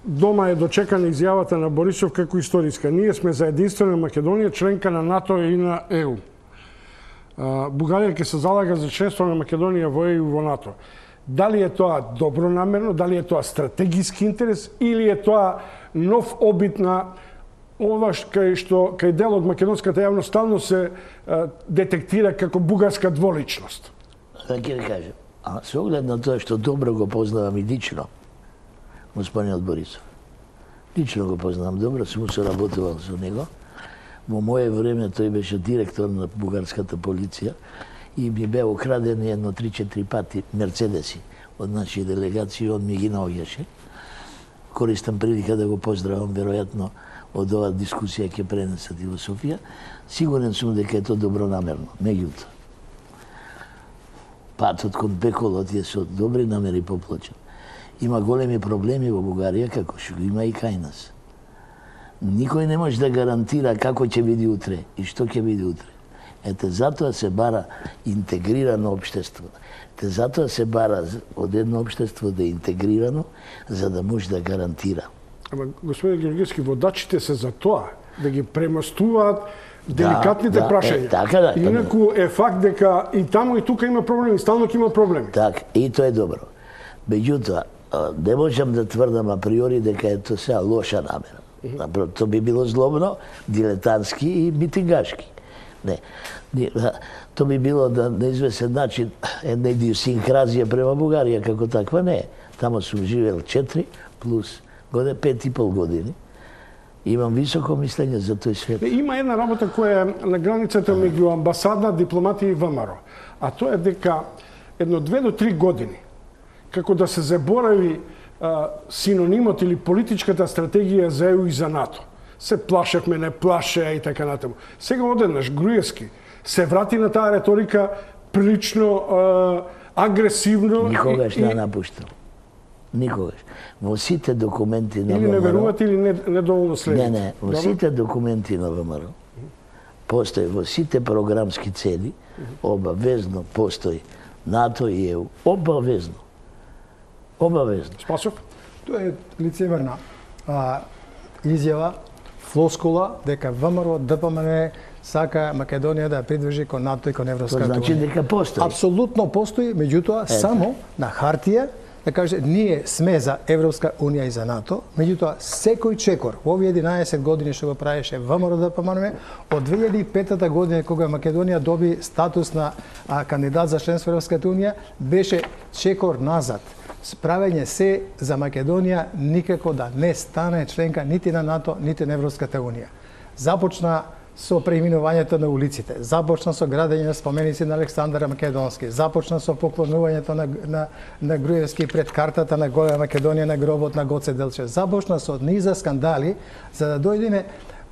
дома е дочекана изјавата на Борисов како историска. Ние сме за единствена Македонија, членка на НАТО и на ЕУ. Бугарија ќе се залага за членство на Македонија во ЕУ и во НАТО. Дали е тоа добронамерно, дали е тоа стратегиски интерес или е тоа нов обид на ова кај дел од македонската јавност стално се детектира како бугарска дволичност? Да ќе ви кажем, со оглед на тоа што добро го познавам и лично, господинот Борисов. Лично го познавам добро, сум соработувал со него. Во моје време тој беше директор на бугарската полиција и ми бе украдени едно 3-4 пати мерцедеси од наши делегации, он ми ги наоѓаше. Користам прилика да го поздравам, веројатно од оваа дискусија ќе пренесат и во Софија. Сигурен сум дека е тоа добронамерно. Меѓутоа, патот кон Беколот е со добри намери поплачен. Има големи проблеми во Бугарија, како што има и кај нас. Никој не може да гарантира како ќе биде утре и што ќе биде утре. Ете, затоа се бара интегрирано општество. Ете, затоа се бара од едно општество да е интегрирано, за да може да гарантира. Ама, господин Георгиевски, водачите се за тоа, да ги премостуваат деликатните прашања. Така да. Инаку е факт дека и таму и тука има проблеми, стално ќе има проблеми. Така, и тоа е добро. Меѓутоа, не можам да тврдам априори дека е тоа сега лоша намера. Тоа би било злобно, дилетантски и митингашки. Не. Тоа би било на известен начин една идиосинкразија према Бугарија, како таква не е. Тамо сум живел 4 плюс 5,5 години. Имам високо мислење за тој свет. Има една работа која е на границата меѓу амбасада, дипломатија и ВМРО. А тоа е дека едно 2 до 3 години, како да се заборави синонимот или политичката стратегија за ЕУ и за НАТО. Се плашевме, не плаше и така натаму. Сега одеднаш Груевски се врати на таа реторика прилично агресивно. Никогаш не напуштам. Никогаш. Во сите документи на или не верувате или недоволно следите? Не, во сите документи на ВМРО постои, во сите програмски цели, обавезно постои НАТО и ЕУ. Обавезно. Обавезно. Спасов? Тоа е лицемерна изјава, флоскула, дека ВМРО, ДПМН сака Македонија да придружи кон НАТО и кон Европска унија. Тоа значи дека постои. Апсолутно постои, меѓутоа само на хартија да каже ние сме за Европска унија и за НАТО, меѓутоа секој чекор во овие 11 години што го правеше ВМРО ДПМН од 2005 година кога Македонија доби статус на кандидат за членство во Европската унија беше чекор назад. правење се за Македонија никако да не стане членка нити на НАТО, нити на Европската унија. Започна со преименувањето на улиците, започна со градење на споменици на Александар Македонски, започна со поклонувањето на Груевски пред картата на Голема Македонија на гробот на Гоце Делчев, започна со низа скандали за да дојдеме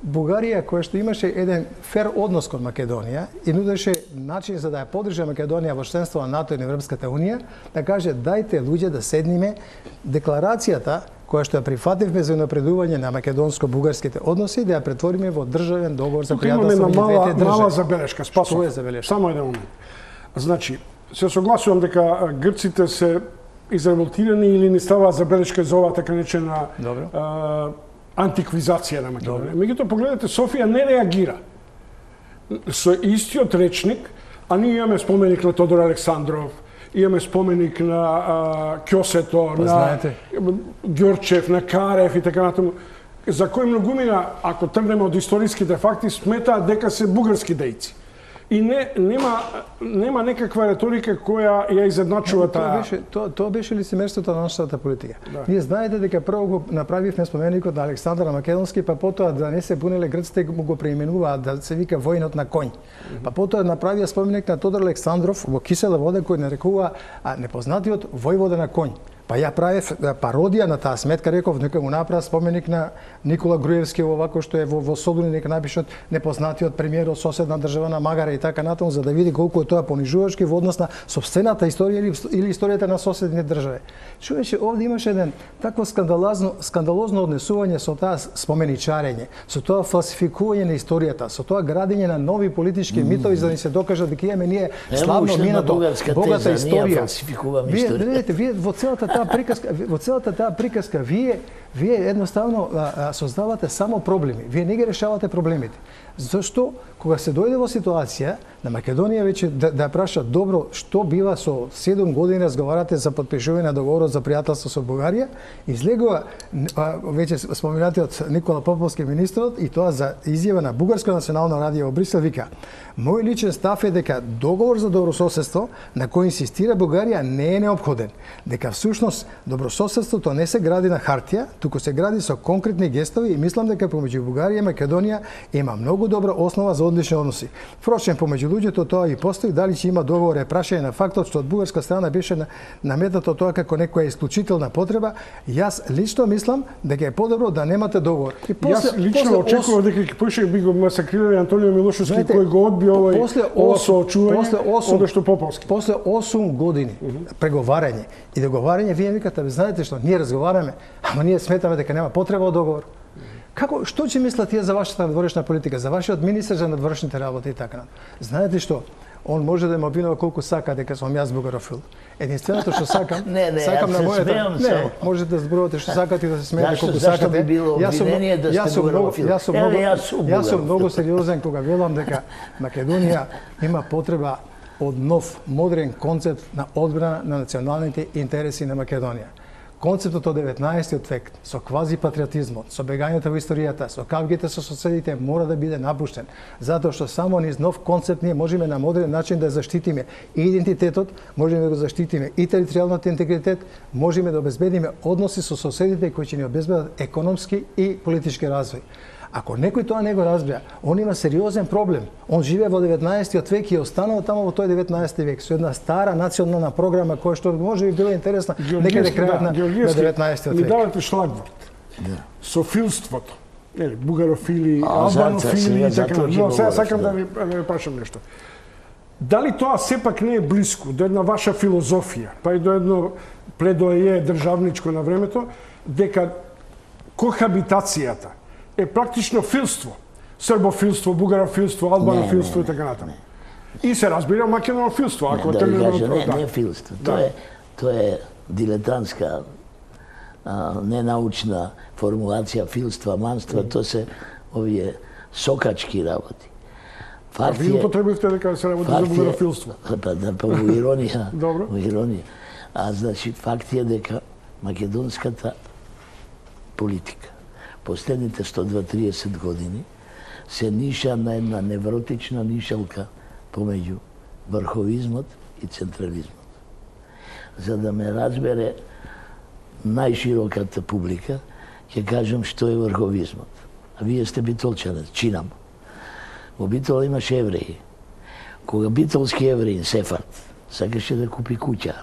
Бугарија, која што имаше еден фер однос кон Македонија и нудеше начин за да ја поддржи Македонија во членство на НАТО и на Европската унија, да каже дајте луѓе да седниме, декларацијата која што ја прифативме за напредување на македонско-бугарските односи, да ја претвориме во државен договор за пријателство меѓу двете држави. Мала забелешка, Спасо. Што е забелешка? Само еден момент. Значи, се согласувам дека грците се изремонтирани или не става забелешка за оваа така наречена антиквизација на Македонија. Меѓутоа, погледнете, Софија не реагира. Со истиот речник, а ние имаме споменик на Тодор Александров, имаме споменик на Кјосето, на Ѓорчев, на Карев и така натаму, за кои многумина, ако тргнеме од историските факти, сметаат дека се бугарски дејци. И нема некаква реторика која ја изедначува таа. Тоа беше лицемерството на нашата политика. Ние знаете дека прво го направивме споменикот на Александар Македонски, па потоа да не се бунеле грците го преименуваат да се вика војнот на конј. Па потоа направија споменик на Тодор Александров во кисела вода кој нарекува непознатиот војвода на конј. Па ја правев пародија на таа сметка, реков нека му направи споменик на Никола Груевски овако што е во Солуни, нека напишат непознатиот премиер од соседна држава на Магара и така натаму, за да види колку е тоа понижувачки во однос на сопствената историја или историјата на соседните држави. Човече, овде имаше еден такво скандалозно однесување со таа споменичарење, со тоа фалсификување на историјата, со тоа градење на нови политички митови за да ни се докажа дека имаме ние славно минато, богата историја. Вие во целата таа приказка, вие едноставно создавате само проблеми. Вие не ги решавате проблемите. Зашто кога се дојде во ситуација на Македонија веќе да праша добро што бива со 7 години разговарате за потпишување на договорот за пријателство со Бугарија, излегува веќе споменатиот Никола Поповски министрот и тоа за изјава на Бугарско национално радио во Брисел вика: "Мој личен став е дека договор за добрососедство на кој инсистира Бугарија не е неопходен, дека всушност добрососедството не се гради на хартија, туку се гради со конкретни гестови и мислам дека помеѓу Бугарија и Македонија има многу добра основа за одлични односи. Впрочем, помеѓу луѓето тоа и постои, дали ќе има договор е прашање на фактот што од бугарска страна беше наметнато тоа како некоја исклучителна потреба. Јас лично мислам дека е подобро да немате договор." Јас лично очекував дека ќе поише би го масакрирали Антонио Милошевски кој го одби ова соочување од што Поповски. После 8 години преговарање и договарање, вие викате, знаете што, ние разговараме, ама ние сметаме дека нема потреба од договор. Што ќе мислат тие за вашата надворешна политика, за вашиот министер за надворешните работи и така натаму? Знаете што? Он може да ме обвинува колку сака дека сум јас бугарофил. Единственото што сакам, сакам на мојата. Не, можете да зборувате што сакате и да се смеете колку сакате. Зашто би било обвинение да сте бугарофил? Јас сум многу сериозен кога велам дека Македонија има потреба од нов, модерен концепт на одбрана на националните интереси на Македонија. Концептот од 19. век, со квазипатриотизмот, со бегањето во историјата, со кавгите со соседите, мора да биде напуштен. Затоа што само низ нов концепт ние можеме на модерен начин да заштитиме и идентитетот, можеме да го заштитиме и територијалниот интегритет, можеме да обезбедиме односи со соседите кои ќе ни обезбедат економски и политички развој. Ако некој тоа не го разбира, он има сериозен проблем. Он живее во 19. век и останал тамо во тој 19. век со една стара национална програма која што може би била интересна некаде крајот на 19. век. Ми давате шлагворд. Со филството. Бугарофили, албанофили и така. Но сега сакам да ви прашам нешто. Дали тоа сепак не е блиску до една ваша филозофија, па и до едно пледоје државничко на времето, дека кохабитацијата е практично филство. Србофилство, бугарофилство, албанофилство и така натаму. И се разбира македонофилство, ако тргнеме од тоа. Не е филство. Тоа е дилетантска, ненаучна формулација филства, манства, тоа се овие сокачки работи. А ви употребивте дека се работи за бугарофилство? Па во иронија. Добро. Во иронија. Значи, факт е дека македонската политика последните 120-30 години се ниша на една невротична нишалка помеѓу врховизмот и централизмот. За да ме разбере најшироката публика, ќе кажам што е врховизмот. А вие сте битолчанец, чинам. Во Битол имаше евреи. Кога битолски евреин Сефард сакаше да купи куќа,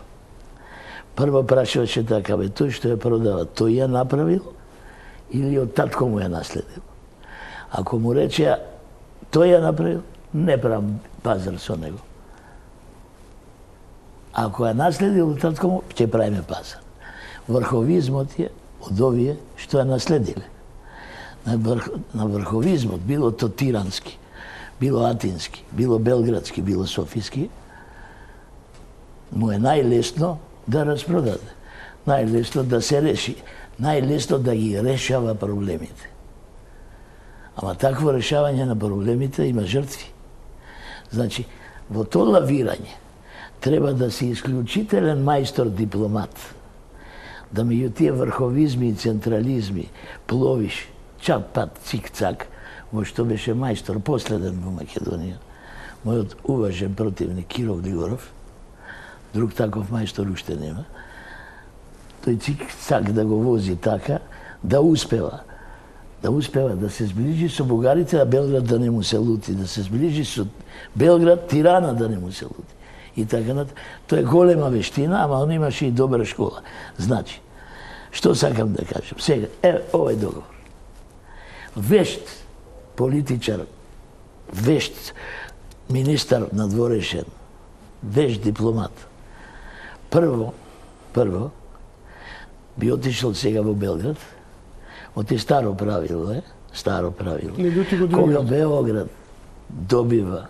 прво прашуваше така, тој што ја продава, тој ја направил или од татко му ја наследил? Ако му рече тој ја направил, не правам пазар со него. Ако ја наследил од татко му, ќе правиме пазар. Врховизмот е од овие што ја наследиле. На врховизмот, било то тирански, било атински, било белградски, било софиски, му е најлесно да распродаде, најлесно да се реши, најлесно да ги решава проблемите. Ама такво решавање на проблемите има жртви. Значи, во тоа лавирање треба да си исклучителен мајстор дипломат, да меѓу тие врховизми и централизми пловиш чак пат цик-цак, во што беше мајстор последен во Македонија, мојот уважен противник Киро Глигоров, друг таков мајстор уште нема, тој цик-цак да го вози така, да успева да се сближи со бугарите, а Белград да не му се лути, да се сближи со Белград, Тирана да не му се лути. И така натаму. Тоа е голема вештина, ама он имаше и добра школа. Значи, што сакам да кажам? Сега, овој договор. Вешт политичар, вешт министар надворешен, вешт дипломат. Прво би отишол сега во Белград, оти старо правило, кога Белград добива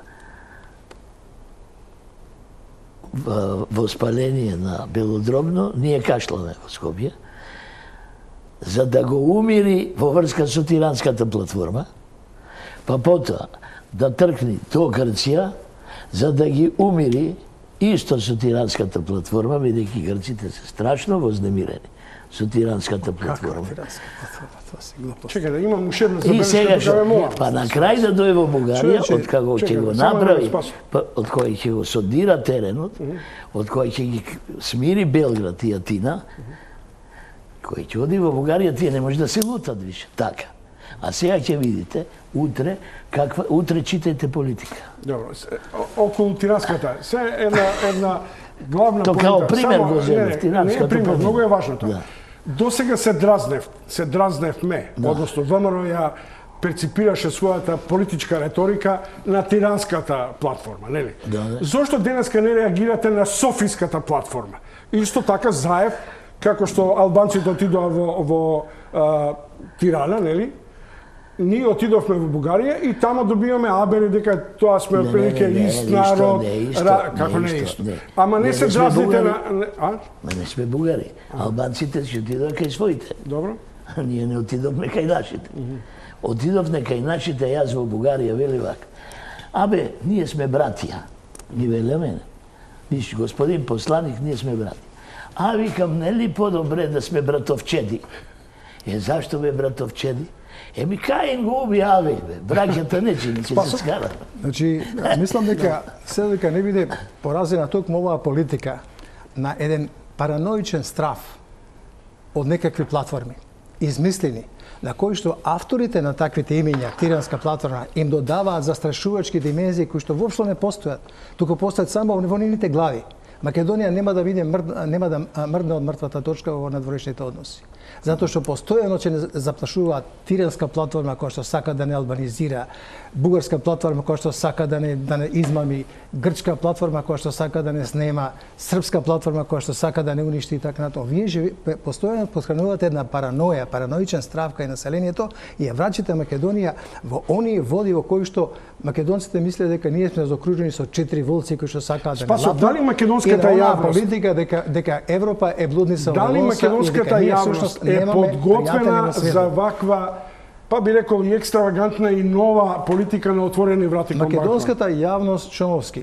воспаление на белодробно, ние кашламе во Скопје, за да го умири во врска со тиранската платформа, па потоа да тркни до Грција, за да ги умири исто со тиранската платформа, бидејќи грците се страшно вознемирени со тиранската платформа. Чекај, да имам уште една И сега забелешка, па на крај да дојде во Бугарија, од како ќе го направи, од кој ќе го содира теренот, од кој ќе ги смири Белград и Атина, кој ќе оди во Бугарија, тие не може да се лутат више. Така. А сега ќе видите, утре читајте политика. Добро, околу тиранската, се една главна тоа као пример го земев, тиранската пример, многу е важно тоа. До сега се дразневме, односно ВМРО ја перципираше својата политичка реторика на тиранската платформа, нели? Зошто денеска не реагирате на софиската платформа? Исто така Заев, како што албанците отидоа во Тирана, нели? Ние отидовме во Бугарија и тамо добиваме абери дека тоа сме отприлike ист народ, како не е исто. Ама не се дразните на... Не сме бугари. Албанците си отидоа кај своите. Добро. Ние не отидовме кај нашите. Отидовме кај нашите, јас во Бугарија, вели вака. Абе, ние сме братија. Ми веле мене. Виж, господин посланик, ние сме братија. А викам, нели подобре да сме братовчеди? Зашто бе братовчеди? Еми Каин го уби Авел, бе. Браќата не ќе се скарат. Значи, мислам дека дека не биде поразена токму оваа политика на еден параноичен страв од некакви платформи, измислени, на кои што авторите на таквите имиња, тиранска платформа, им додаваат застрашувачки димензии кои што воопшто не постојат, туку постојат само во нивните глави. Македонија нема да мрдне од мртвата точка во надворешните односи. Затоа што постојано ќе заплашуваат тиранска платформа која што сака да не албанизира, бугарска платформа која што сака да не измами, грчка платформа која што сака да не снема, српска платформа која што сака да не уништи и така натаму. Вие постојано подхранувате една параноја, параноичен страв кај населението и ја враќате Македонија во оние води во кои што македонците мислеа дека ние сме заокружени со 4 волци кои што сакаат да не лапнат. Дали македонската јавност политика дека Европа е блудница во дали македонската јавност е подготвена за ваква, па би рекол и екстравагантна и нова политика на отворени врати кон Балкан? Македонската јавност, Чомовски,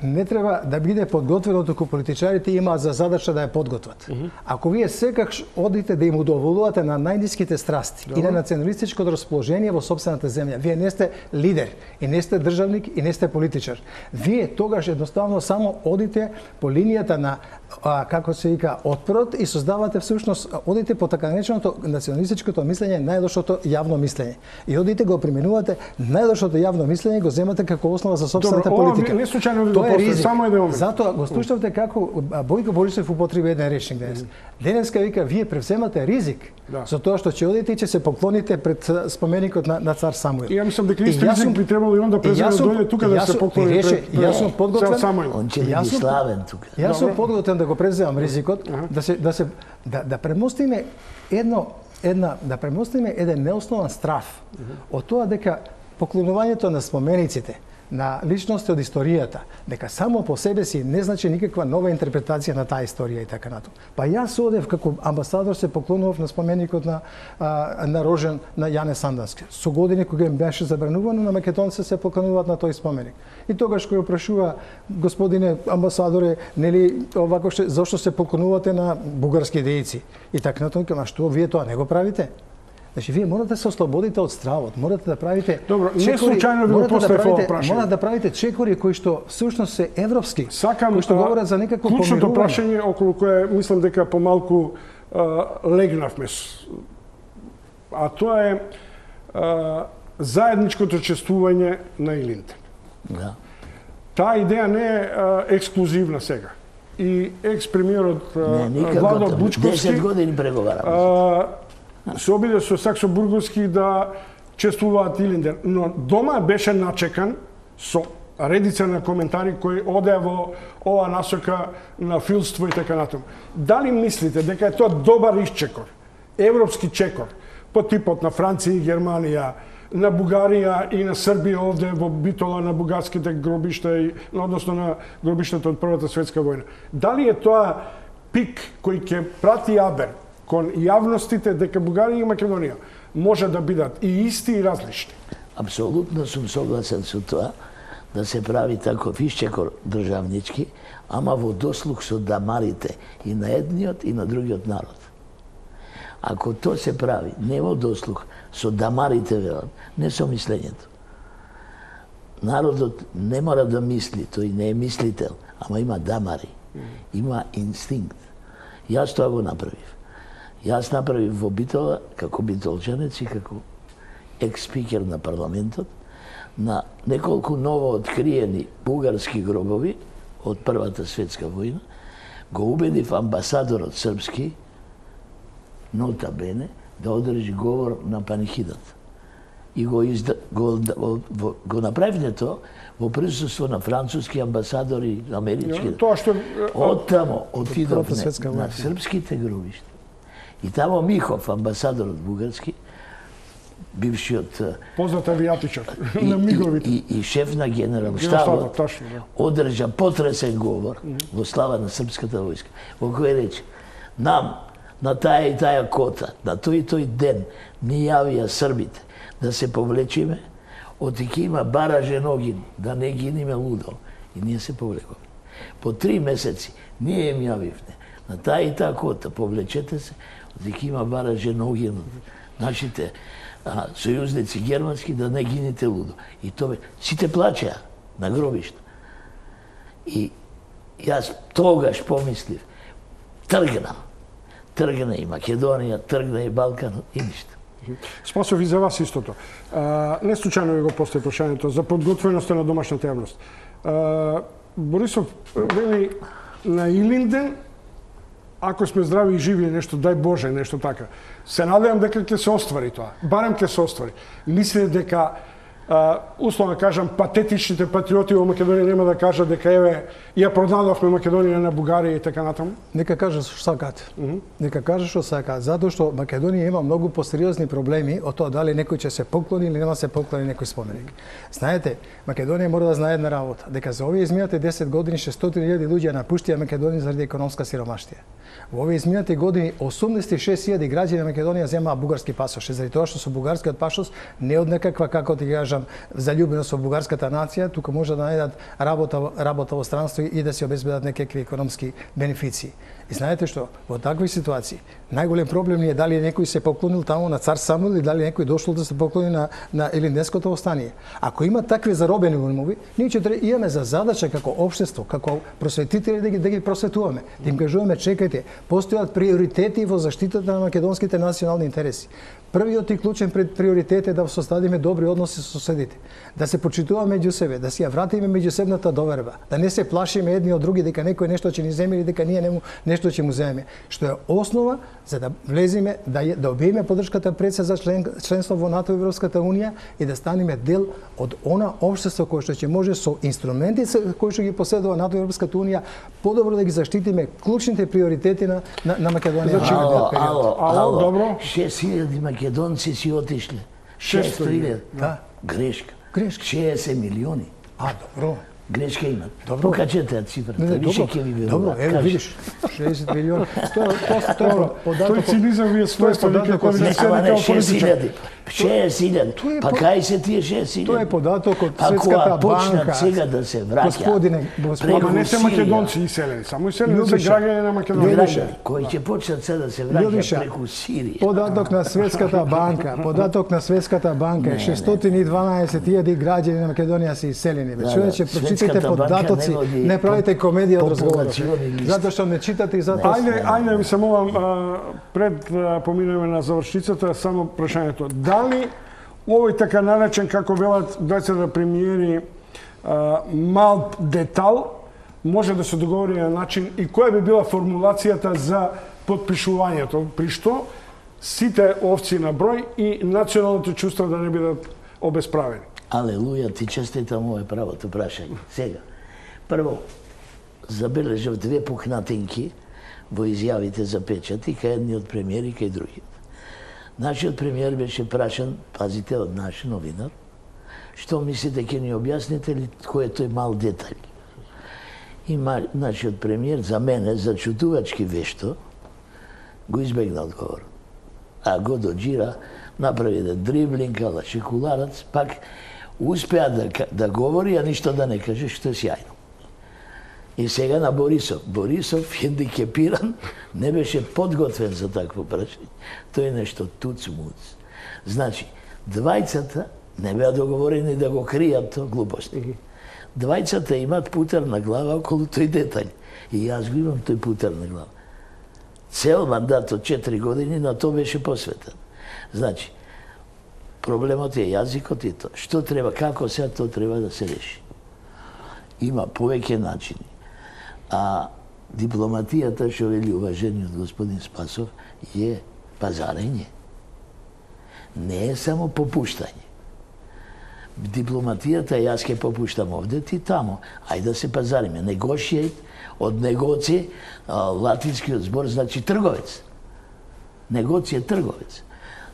не треба да биде подготвено, туку политичарите имаат за задача да ја подготват. Ако вие секогаш одите да им удоволувате на најниските страсти и на националистичкото расположение во сопствената земја, вие не сте лидер, и не сте државник, и не сте политичар. Вие тогаш едноставно само одите по линијата на како се вика отпорот и создавате всушност, одите по така нареченото националистичкото мислење, најлошото јавно мислење. И одите го применувате најлошото јавно мислење, го земате како основа за сопствената политика. Не случајно ви го постави, само еден момент. Затоа го слушавте како Бојко Борисов употреби еден речник денес. Денеска вика, вие превземате ризик за тоа што ќе одите и ќе се поклоните пред споменикот на цар Самуил. И ја мислам дека исто ризик би требало и он да преземе дојде тука да се поклони пред јас сум подготвен. Он ќе биде славен тука. Јас сум подготвен да го преземам ризикот, да премостиме еден неоснован страф од тоа дека поклонувањето на спомениците на личности од историјата, дека само по себе си не значи никаква нова интерпретација на таа историја и така натаму. Па јас одев како амбасадор, се поклонував на споменикот на Рожен на Јане Сандански. Со години кога им беше забранувано, на македонци се поклонуваат на тој споменик. И тогаш кој прашува, господине амбасадоре, нели овако зошто се поклонувате на бугарски дејци и така натаму, а што вие тоа не го правите? Значи, вие морате да се ослободите од стравот, морате да правите Добро, не случајно ви го поставив ова прашање. Морате да правите чекори кои што всушност се европски, кои што говорат за некако помирување. Клучното прашање околу кое мислам дека помалку легнавме, а тоа е заедничкото чествување на Илинден. Да. Таа идеја не е ексклузивна сега. И екс-премиерот Владо Бучковски 10 години преговараме. Се обиде со Саксо-Бургоски да чествуваат Илинден, но дома беше начекан со редица на коментари кои одеа во ова насока на филство и така натаму. Дали мислите дека е тоа добар исчекор, европски чекор, по типот на Франција и Германија, на Бугарија и на Србија овде во Битола на бугарските гробишта, односно на гробиштата од Првата светска војна? Дали е тоа пик кој ќе прати Абер кон јавностите дека Бугарија и Македонија може да бидат и исти и различни? Апсолутно сум согласен со тоа да се прави таков исчекор државнички, ама во дослуг со дамарите и на едниот и на другиот народ. Ако тоа се прави не во дослуг со дамарите, велам, не со мислењето. Народот не мора да мисли, тој не е мислител, ама има дамари, има инстинкт. Јас тоа го направив. Јас направив во Битола, како битолчанец и како екс-спикер на парламентот, на неколку ново откриени бугарски гробови од Првата светска војна, го убедив амбасадорот српски, нота бене, да одржи говор на панихидата. И го направивме тоа во присуство на француски амбасадори, амерички. Оттамо отидовме на српските гробишта. И тамо Михов, амбасадорот бугарски, бившиот познат авијатичар на миговите и шеф на генерал-штабот, одржа потресен говор во слава на српската војска, во кој рече: нам на таа и таа кота, на тој и тој ден ни јавија србите да се повлечиме, отики има баражен огин, да не гиниме лудо. И ние се повлековме. По 3 месеци ние им јавивме на таа и таа кота, повлечете се, отики има баражен огин од нашите сојузници германски, да не гините лудо. И тоа сите плачеа на гробишта. И јас тогаш помислив, тргна и Македонија, тргна и Балкан и ништо. Спасов и за вас истото. Не случајно ви го постави прашањето за подготвеноста на домашната јавност. Борисов вели на Илинден, ако сме здрави и живи, нешто, дај Боже, нешто така. Се надевам дека ќе се оствари тоа. Барем ќе се оствари. Мислите дека, условно кажам, патетичните патриоти во Македонија нема да кажат дека еве ја продадовме Македонија на Бугарија и така натаму? Нека кажат што сакаат. Нека кажат што сакаат, затоа што Македонија има многу посериозни проблеми од тоа дали некој ќе се поклони или нема се поклони некој споменик. Знаете, Македонија мора да знае една работа, дека за овие изминати 10 години 600.000 луѓе напуштија Македонија заради економска сиромаштија. Во овие изминати години 86.000 граѓани на Македонија земаа бугарски пасош, заради тоа што со бугарскиот пасош не од некаква, како ти кажам, заљубеност во бугарската нација, туку може да најдат работа во странство и да се обезбедат некакви економски бенефиции. И знаете што, во такви ситуации, најголем проблем е дали некој се поклонил таму на цар Самуил или дали некој дошол да се поклони на Елинденското остание. Ако има такви заробени умови, ние ќе имаме за задача како општество, како просветители да ги просветуваме, да им кажуваме чекајте, постојат приоритети во заштитата на македонските национални интереси. Првиот и клучен приоритет е да создадиме добри односи со соседите, да се почитуваме меѓу себе, да си ја вратиме меѓусебната доверба, да не се плашиме едни од други дека некој нешто ќе ни земе или дека ние нему нешто ќе му земеме, што е основа за да влеземе, да добиеме поддршката пред се за членство во НАТО и Европската унија и да станеме дел од она општество кое што ќе може со инструменти кои што ги поседува НАТО и Европската унија подобро да ги заштитиме клучните приоритети на Македонија. Ало, добро. 6.000 македонци си отишле. 600.000. Да. Грешка. 60 милиони. Добро. Грешка имат. Покачете ја цифрата, више ќе ви верувам. Добро, еве видиш, 60 милиони. Тоа Тој цинизам ви е својство, вика кој не се како политичар. 6.000. Па кај се тие 6.000? Тоа е податок од Светската банка. Почнат сега да се враќа. Господине, Ама не се македонци иселени, само иселени се граѓани на Македонија. Кои ќе почнат сега да се враќа преку Сирија. Податок на Светската банка, податок на Светската банка е 612.000 граѓани на Македонија се иселени. Човече, прочитате податоци, не правите комедија од разговорот. Затоа што не читате и затоа. Ајде ви се молам пред поминеме на завршницата само прашањето. Дали овој така наречен, како велат двајцата премиери, мал детал може да се договори на начин и која би била формулацијата за подпишувањето, при што сите овци на број и националното чувство да не бидат обесправени? Алелуја, ти честитам овој правото прашање. Сега, прво, забележав две пукнатинки во изјавите за печати, кај едниот премиер и кај другиот. Нашиот премиер беше прашан, пазите, од наш новинар, што мислите, ќе ни објасните ли кој е тој мал детај? И нашиот премиер, за мене, зачудувачки вешто, го избегна одговор. А го доджира, направи да дриблинг, ала шекуларац, пак успеа да говори, а ништо да не каже, што е сјајно. И сега на Борисов. Борисов, хендикепиран, не беше подготвен за такво прашање. Тој е нешто туц-муц. Значи, двајцата не беа договорени да го кријат тоа глупости. Двајцата имат путар на глава околу тој детај. И јас го имам тој путар на глава. Цел мандат од 4 години на тоа беше посветен. Значи, проблемот е јазикот и тоа. Што треба, како сега тоа треба да се реши. Има повеќе начини. А дипломатијата, што вели уважениот господин Спасов, е пазарење. Не е само попуштање. Дипломатијата, јас ќе попуштам овде, ти тамо. Ајде да се пазариме. Negotiate, од негоци, латинскиот збор значи трговец. Негоци е трговец.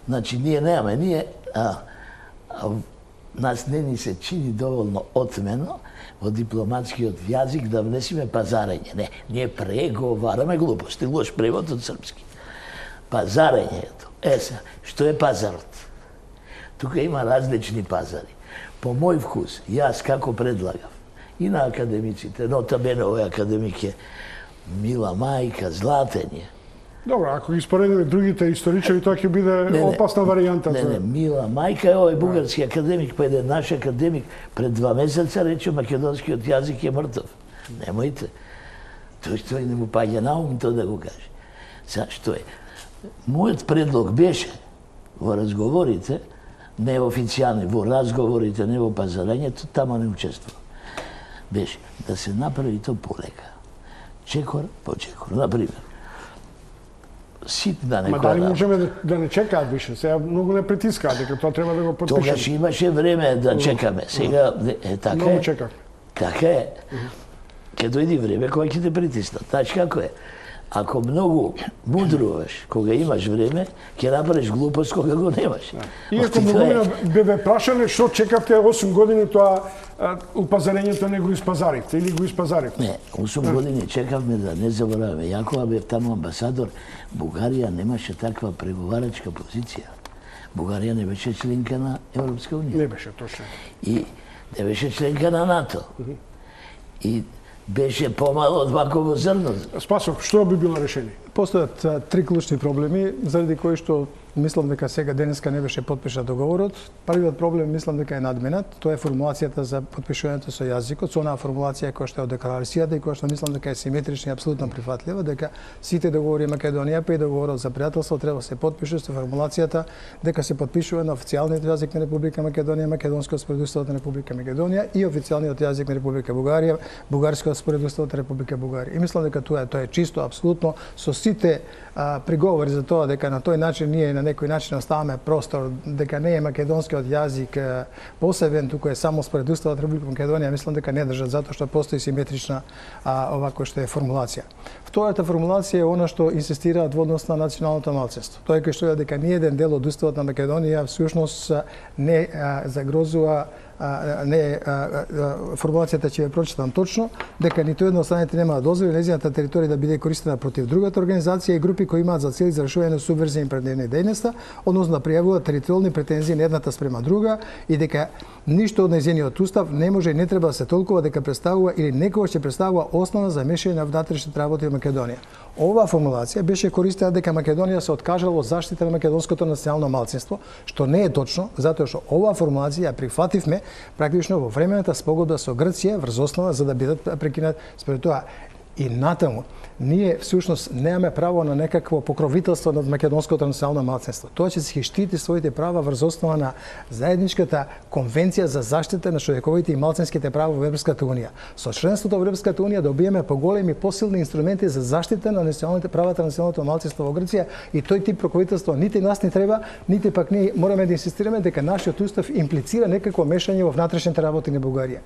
Значи, ние немаме, нас не ни се чини доволно отмено во дипломатскиот јазик да внесиме пазарење. Не, ние преговараме глупости, лош превод од српски. Пазарењето. Што е пазарот? Тука има различни пазари. По мој вкус, јас како предлагав, и на академиците, нотабене овој академик е мила мајка, златен е. Добро, ако ги споредиме другите историчари, тоа ќе биде опасна варијанта. Не, мила мајка е овој бугарски академик, па еден наш академик пред 2 месеца рече македонскиот јазик е мртов. Немојте. Тој не му паѓа на ум тоа да го каже. Сега, што е? Мојот предлог беше во разговорите, не официјални, во разговорите, не во пазарењето, тамо не учествува. Беше да се направи тоа полека. Чекор по чекор. Например, ситна некоја. Ма дали можеме да не чекаат више? Сега многу не притискаат, дека тоа треба да го подпишеме. Тогаш имаше време да чекаме. Сега така многу е. чекав. Така е. Ке дојди време кога ќе те притиснат. Значи како е? Ако многу мудруваш кога имаш време, ќе направиш глупост кога го немаш. Иако многумина бе прашале што чекавте 8 години тоа упазарењето не го испазарите или го испазарите? Не, 8 години чекавме да не забораваме. Ја кога бев таму амбасадор, Бугарија немаше таква преговарачка позиција. Бугарија не беше членка на Европска унија. Не беше точно. И не беше членка на НАТО. И беше помало од ваково зрно. Спасов, што би било решение? Постојат три клучни проблеми, заради кои што мислам дека сега денеска не беше подпишан договорот. Првиот проблем мислам дека е надминат, тоа е формулацијата за подпишувањето со јазикот, со онаа формулација која што е од декларацијата и која што мислам дека е симетрична и апсолутно прифатлива, дека сите договори Македонија, па и договорот за пријателство треба да се подпишува со формулацијата дека се подпишува на официјалниот јазик на Република Македонија, македонскиот според Уставот на Република Македонија и официјалниот јазик на Република Бугарија, бугарскиот според Уставот на Република Бугарија. И мислам дека тоа е чисто апсолутно со сите приговори за тоа дека на тој начин ние на некој начин оставаме простор, дека не е македонскиот јазик посебен, туку е само според Уставот на Република Македонија, мислам дека не држат затоа што постои симетрична овако што е формулација. Втората формулација е она што инсистираат во однос на националното малцинство. Тоа е кој што е дека ни еден дел од Уставот на Македонија всушност не загрозува формулацијата ќе ја прочитам точно, дека ниту една од страните нема да дозволи нејзината територија да биде користена против другата организација и групи кои имаат за цел извршување на субверзија и предневна дејност, односно да пријавуваат територијални претензии на едната спрема друга и дека ништо од нејзиниот устав не може и не треба да се толкува дека представува или некогаш ќе представува основа за мешање на внатрешните работи во Македонија. Оваа формулација беше користена дека Македонија се откажала од заштита на македонското национално малцинство, што не е точно, затоа што оваа формулација ја прифативме практично во времената спогодба со Грција врз основа за да бидат прекинат според тоа. И натаму, ние всушност немаме право на некакво покровителство над македонското национално малцинство. Тоа ќе се штити своите права врз основа на заедничката конвенција за заштита на човековите и малцинските права во Европската унија. Со членството во Европската унија добиеме поголеми посилни инструменти за заштита на националните правата на националното малцинство во Грција и тој тип покровителство нити нас не треба, нити пак ние мораме да инсистираме дека нашиот устав имплицира некакво мешање во внатрешните работи на Бугарија.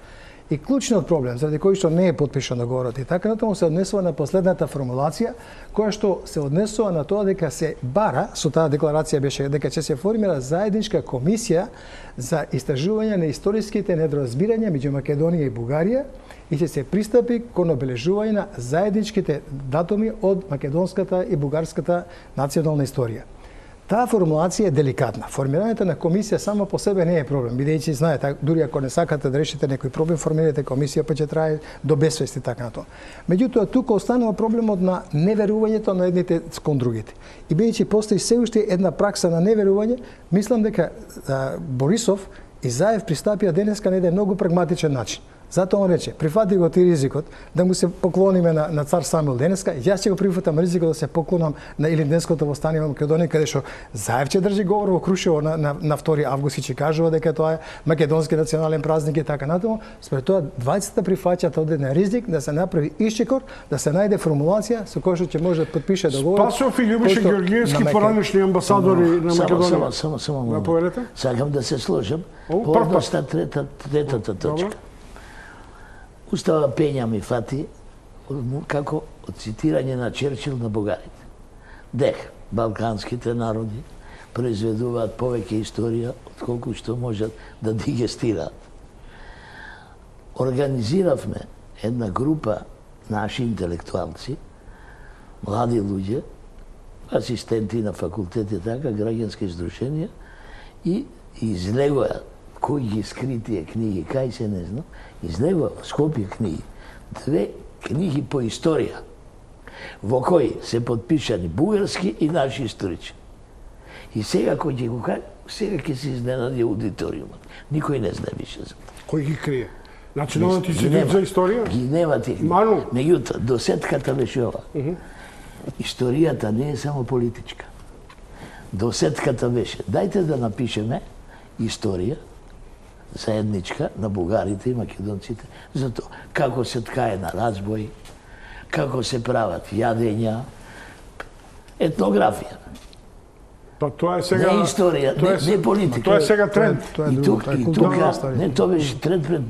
И клучниот проблем, заради кој што не е подпишан договорот и така натаму се однесува на последната формулација, која што се однесува на тоа дека се бара, со таа декларација беше дека ќе се формира заедничка комисија за истражување на историските недоразбирања меѓу Македонија и Бугарија и ќе се пристапи кон обележување на заедничките датуми од македонската и бугарската национална историја. Таа формулација е деликатна. Формирањето на комисија само по себе не е проблем, бидејќи знаете, дури ако не сакате да решите некој проблем, формирате комисија, па ќе трае до безсвест и така натаму. Меѓутоа тука останува проблемот на неверувањето на едните кон другите. И бидејќи постои се уште една пракса на неверување, мислам дека Борисов и Заев пристапија денеска на еден многу прагматичен начин. Затоа он рече, прифати го ти ризикот да му се поклониме на цар Самуил денеска, јас ќе го прифатам ризикот да се поклонам на Илинденското востание во Македонија, каде што Заев ќе држи говор во Крушево на 2 август и ќе кажува дека тоа е македонски национален празник и така натаму. Според тоа двајцата прифаќаат одреден ризик да се направи исчекор, да се најде формулација со која што ќе може да подпише договор. Спасов и Љубиша Ѓорѓиевски, поранешни амбасадори на Македонија. Само. Сакам да се сложам по однос на третата точка. Устава пења ми фати како од цитирање на Черчил на бугарите. Дех, балканските народи произведуваат повеќе историја отколку што можат да дигестираат. Организиравме една група наши интелектуалци, млади луѓе, асистенти на факултети, така, граѓански издруженија и излегоа кој ги скри тие книги, кај се не знам, излегоа во Скопје книги. 2 книги по историја, во кои се подпишани бугарски и наши историчи. И сега кој ќе го кажа, сега ќе се изненади аудиториумот. Никој не знае више за тоа. Кој ги крие? Националниот институт за историја? Ги нема тие. Меѓутоа, досетката беше ова. Историјата не е само политичка. Досетката беше, дајте да напишеме историја заедничка на бугарите и македонците за тоа како се ткае на разбој, како се прават јадења, етнографија. Па тоа е сега не историја, не политика. Тоа е сега тренд. И тука, не, тоа беше тренд пред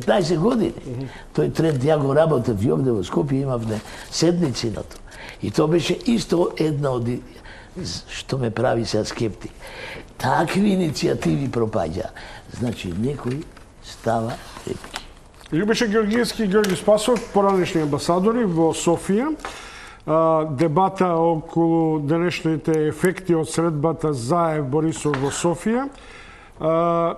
15 години. Тој тренд ја го работев и овде во Скопје, имавме седници на тоа. И тоа беше исто една од што ме прави се скептик. Такви иницијативи пропаѓа. Значи, некој става репки. Љубеше Георгиевски и Георги Спасов, поранешни амбасадори во Софија. Дебата околу денешните ефекти од средбата Заев-Борисов во Софија.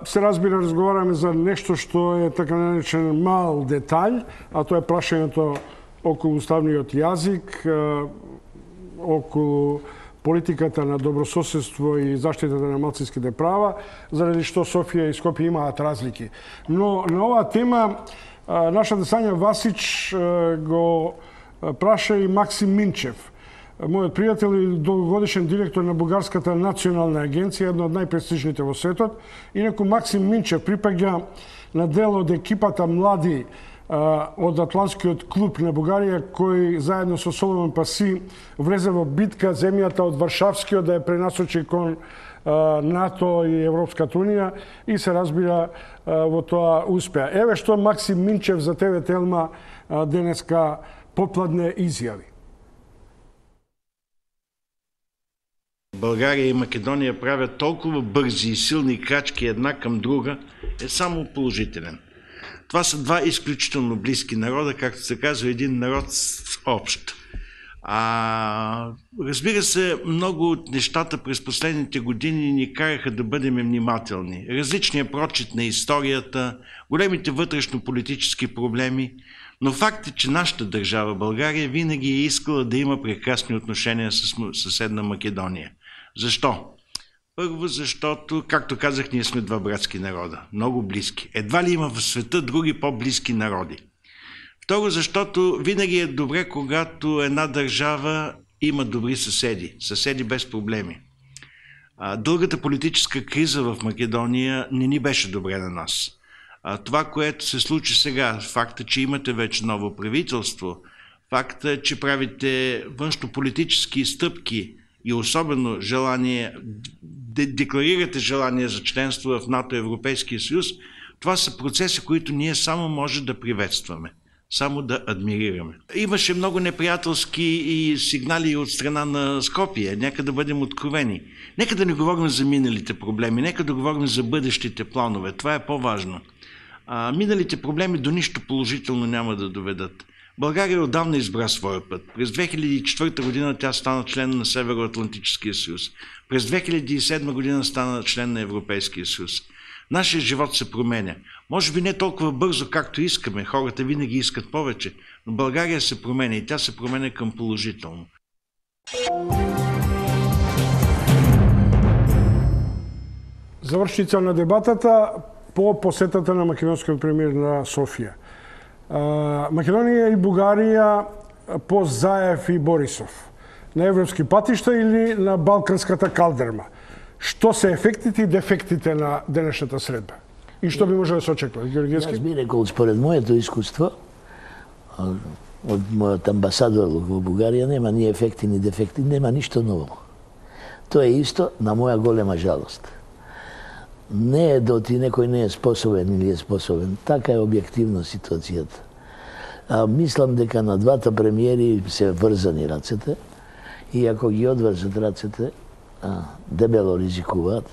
Се разбира, разговараме за нешто што е така наречен мал детаљ, а тоа е прашањето околу уставниот јазик, околу политиката на добрососедство и заштитата на малцинските права, заради што Софија и Скопје имаат разлики. Но на оваа тема нашата Сања Васич го праша и Максим Минчев, мојот пријател и долгогодишен директор на Бугарската национална агенција, една од најпрестижните во светот. Инаку Максим Минчев припаѓа на дел од екипата млади од Атлантскиот клуб на Бугарија, кој заедно со Соломон Паси влезе во битка земјата од Варшавскиот да ја пренасочи кон НАТО и Европската унија и се разбира во тоа успеа. Еве што Максим Минчев за ТВ Телма денеска попладне изјави. Българија и Македонија правят толкова бързи и силни крачки една към друга, е само положителен. Това са два изключително близки народа, както се казва, един народ общ. Разбира се, много от нещата през последните години ни караха да бъдем внимателни. Различният прочит на историята, големите вътрешно-политически проблеми, но факт е, че нашата държава, България, винаги е искала да има прекрасни отношения с съседна Македония. Защо? Първо, защото, както казах, ние сме два братски народа, много близки. Едва ли има в света други по-близки народи. Второ, защото винаги е добре, когато една държава има добри съседи, съседи без проблеми. Дългата политическа криза в Македония не ни беше добре на нас. Това, което се случи сега, факта, че имате вече ново правителство, факта, че правите външнополитически стъпки и особено желание, декларирате желание за членство в НАТО и Европейския съюз, това са процеси, които ние само може да приветстваме, само да адмирираме. Имаше много неприятелски и сигнали от страна на Скопие, нека да бъдем откровени. Нека да не говорим за миналите проблеми, нека да говорим за бъдещите планове, това е по-важно. Миналите проблеми до нищо положително няма да доведат. България отдавна избра своя път. През 2004 година тя стана член на Североатлантическия съюз. През 2007 година стана член на Европейския съюз. Нашият живот се променя. Може би не толкова бързо, както искаме. Хората винаги искат повече. Но България се променя и тя се променя към положително. Завршица на дебатата по посетата на македонскиот премиер на Софија. Македонија и Бугарија по Заев и Борисов. На европски патишта или на балканската калдерма? Што се ефектите и дефектите на денешната средба? И што би може да се очекува? Георгиевски? Јас би рекол, според моето искуство, од мојот амбасадор во Бугарија, нема ни ефекти, ни дефекти, нема ништо ново. Тоа е исто на моја голема жалост. Не е доти некој не е способен или е способен. Така е објективно ситуацијата. Мислам дека на двата премиери се врзани рацете и ако ги одврзат рацете, дебело ризикуваат.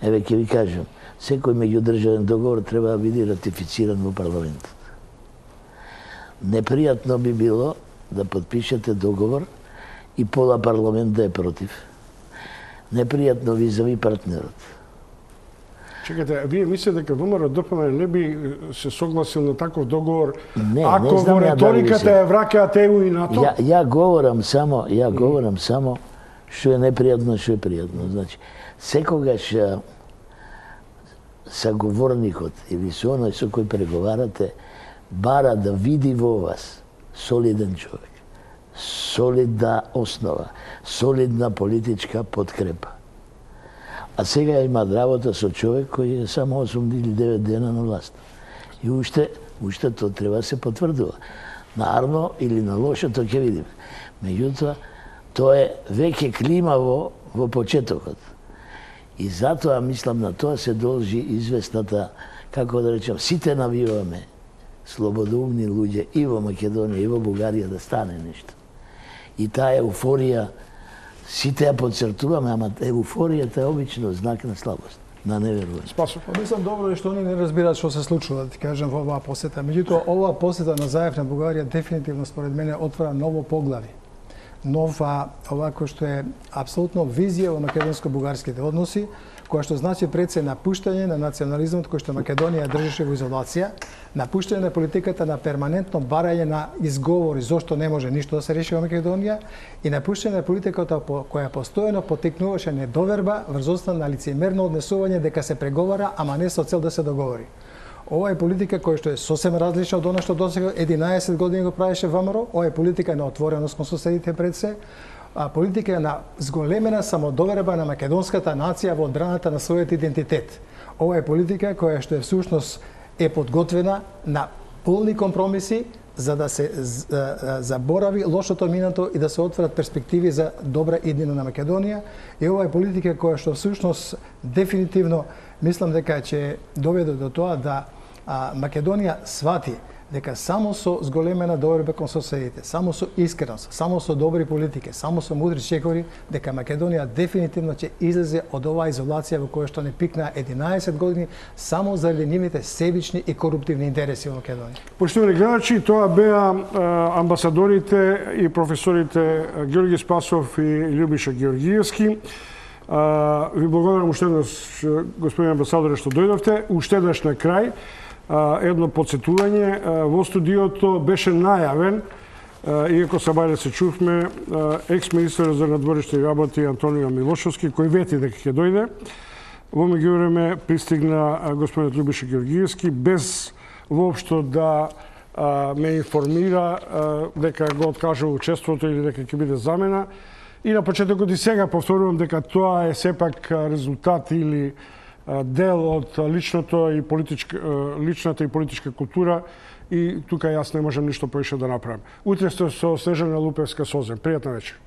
Еве ќе ви кажам, секој меѓудржавен договор треба да биде ратифициран во парламентот. Непријатно би било да подпишете договор и пола парламент да е против. Непријатно визави партнерот. Чекайте, вие мислите дека ВМРО ДПМН не би се согласил на таков договор не, ако не во реториката ја враќаат ЕУ и НАТО? Ја говорам само што е непријатно, што е пријатно. Значи, секогаш саговорникот или со оној со кој преговарате бара да види во вас солиден човек, солидна основа, солидна политичка подкрепа. А сега има работа со човек кој е само 8 или 9 дена на власт. И уште тоа треба да се потврдува. На арно или на лошо, тоа ќе видиме. Меѓутоа, тоа е веќе климаво во почетокот. И затоа, мислам, на тоа се должи известната, како да речем, сите навиваме слободоумни луѓе и во Македонија, и во Бугарија да стане нешто. и таа еуфорија, сите ја подцртуваме, ама еуфоријата е обично знак на слабост, на неверување. Спасов. Мислам добро е што они не разбираат што се случува, да ти кажам, во оваа посета. Меѓутоа, оваа посета на Заев на Бугарија дефинитивно според мене отвара ново поглави. Нова, овако што е апсолутно визија во македонско-бугарските односи, која што значи пред се напуштање на национализмот кој што Македонија држеше во изолација, напуштање на политиката на перманентно барање на изговори зошто не може ништо да се реши во Македонија и напуштање на политиката која постојано потикнуваше недоверба врз основа на лицемерно однесување дека се преговара, ама не со цел да се договори. Ова е политика која што е сосем различна од она што досега 11 години го правеше ВМРО, ова е политика на отвореност кон соседите пред се, политика на зголемена самодоверба на македонската нација во одбраната на својот идентитет. Ова е политика која што е всушност е подготвена на полни компромиси за да се заборави лошото минато и да се отворат перспективи за добра иднина на Македонија. И ова е политика која што всушност дефинитивно мислам дека ќе доведе до тоа да Македонија свати дека само со зголемена доверба кон соседите, само со искреност, само со добри политики, само со мудри чекори, дека Македонија дефинитивно ќе излезе од оваа изолација во која што не пикна 11 години само заради нивните себични и коруптивни интереси во Македонија. Поштовани гледачи, тоа беа амбасадорите и професорите Георги Спасов и Љубиша Георгиевски. Ви благодарам уште еднаш, господин амбасадоре, што дојдовте. Уште еднаш на крај, едно подсетување. Во студиото беше најавен, иако са бајле се чувме, екс-министер за надворешни работи Антонио Милошовски, кој вети дека ќе дојде. Во меѓувреме пристигна господинот Љубиша Георгиевски, без воопшто да ме информира дека го откажува учеството или дека ќе биде замена. И на почетокот и сега повторувам дека тоа е сепак резултат или дел од личната и политичка култура и тука јас не можам ништо поише да направам. Утре сте со Снежана Лупевска Созем. Пријатна вечер.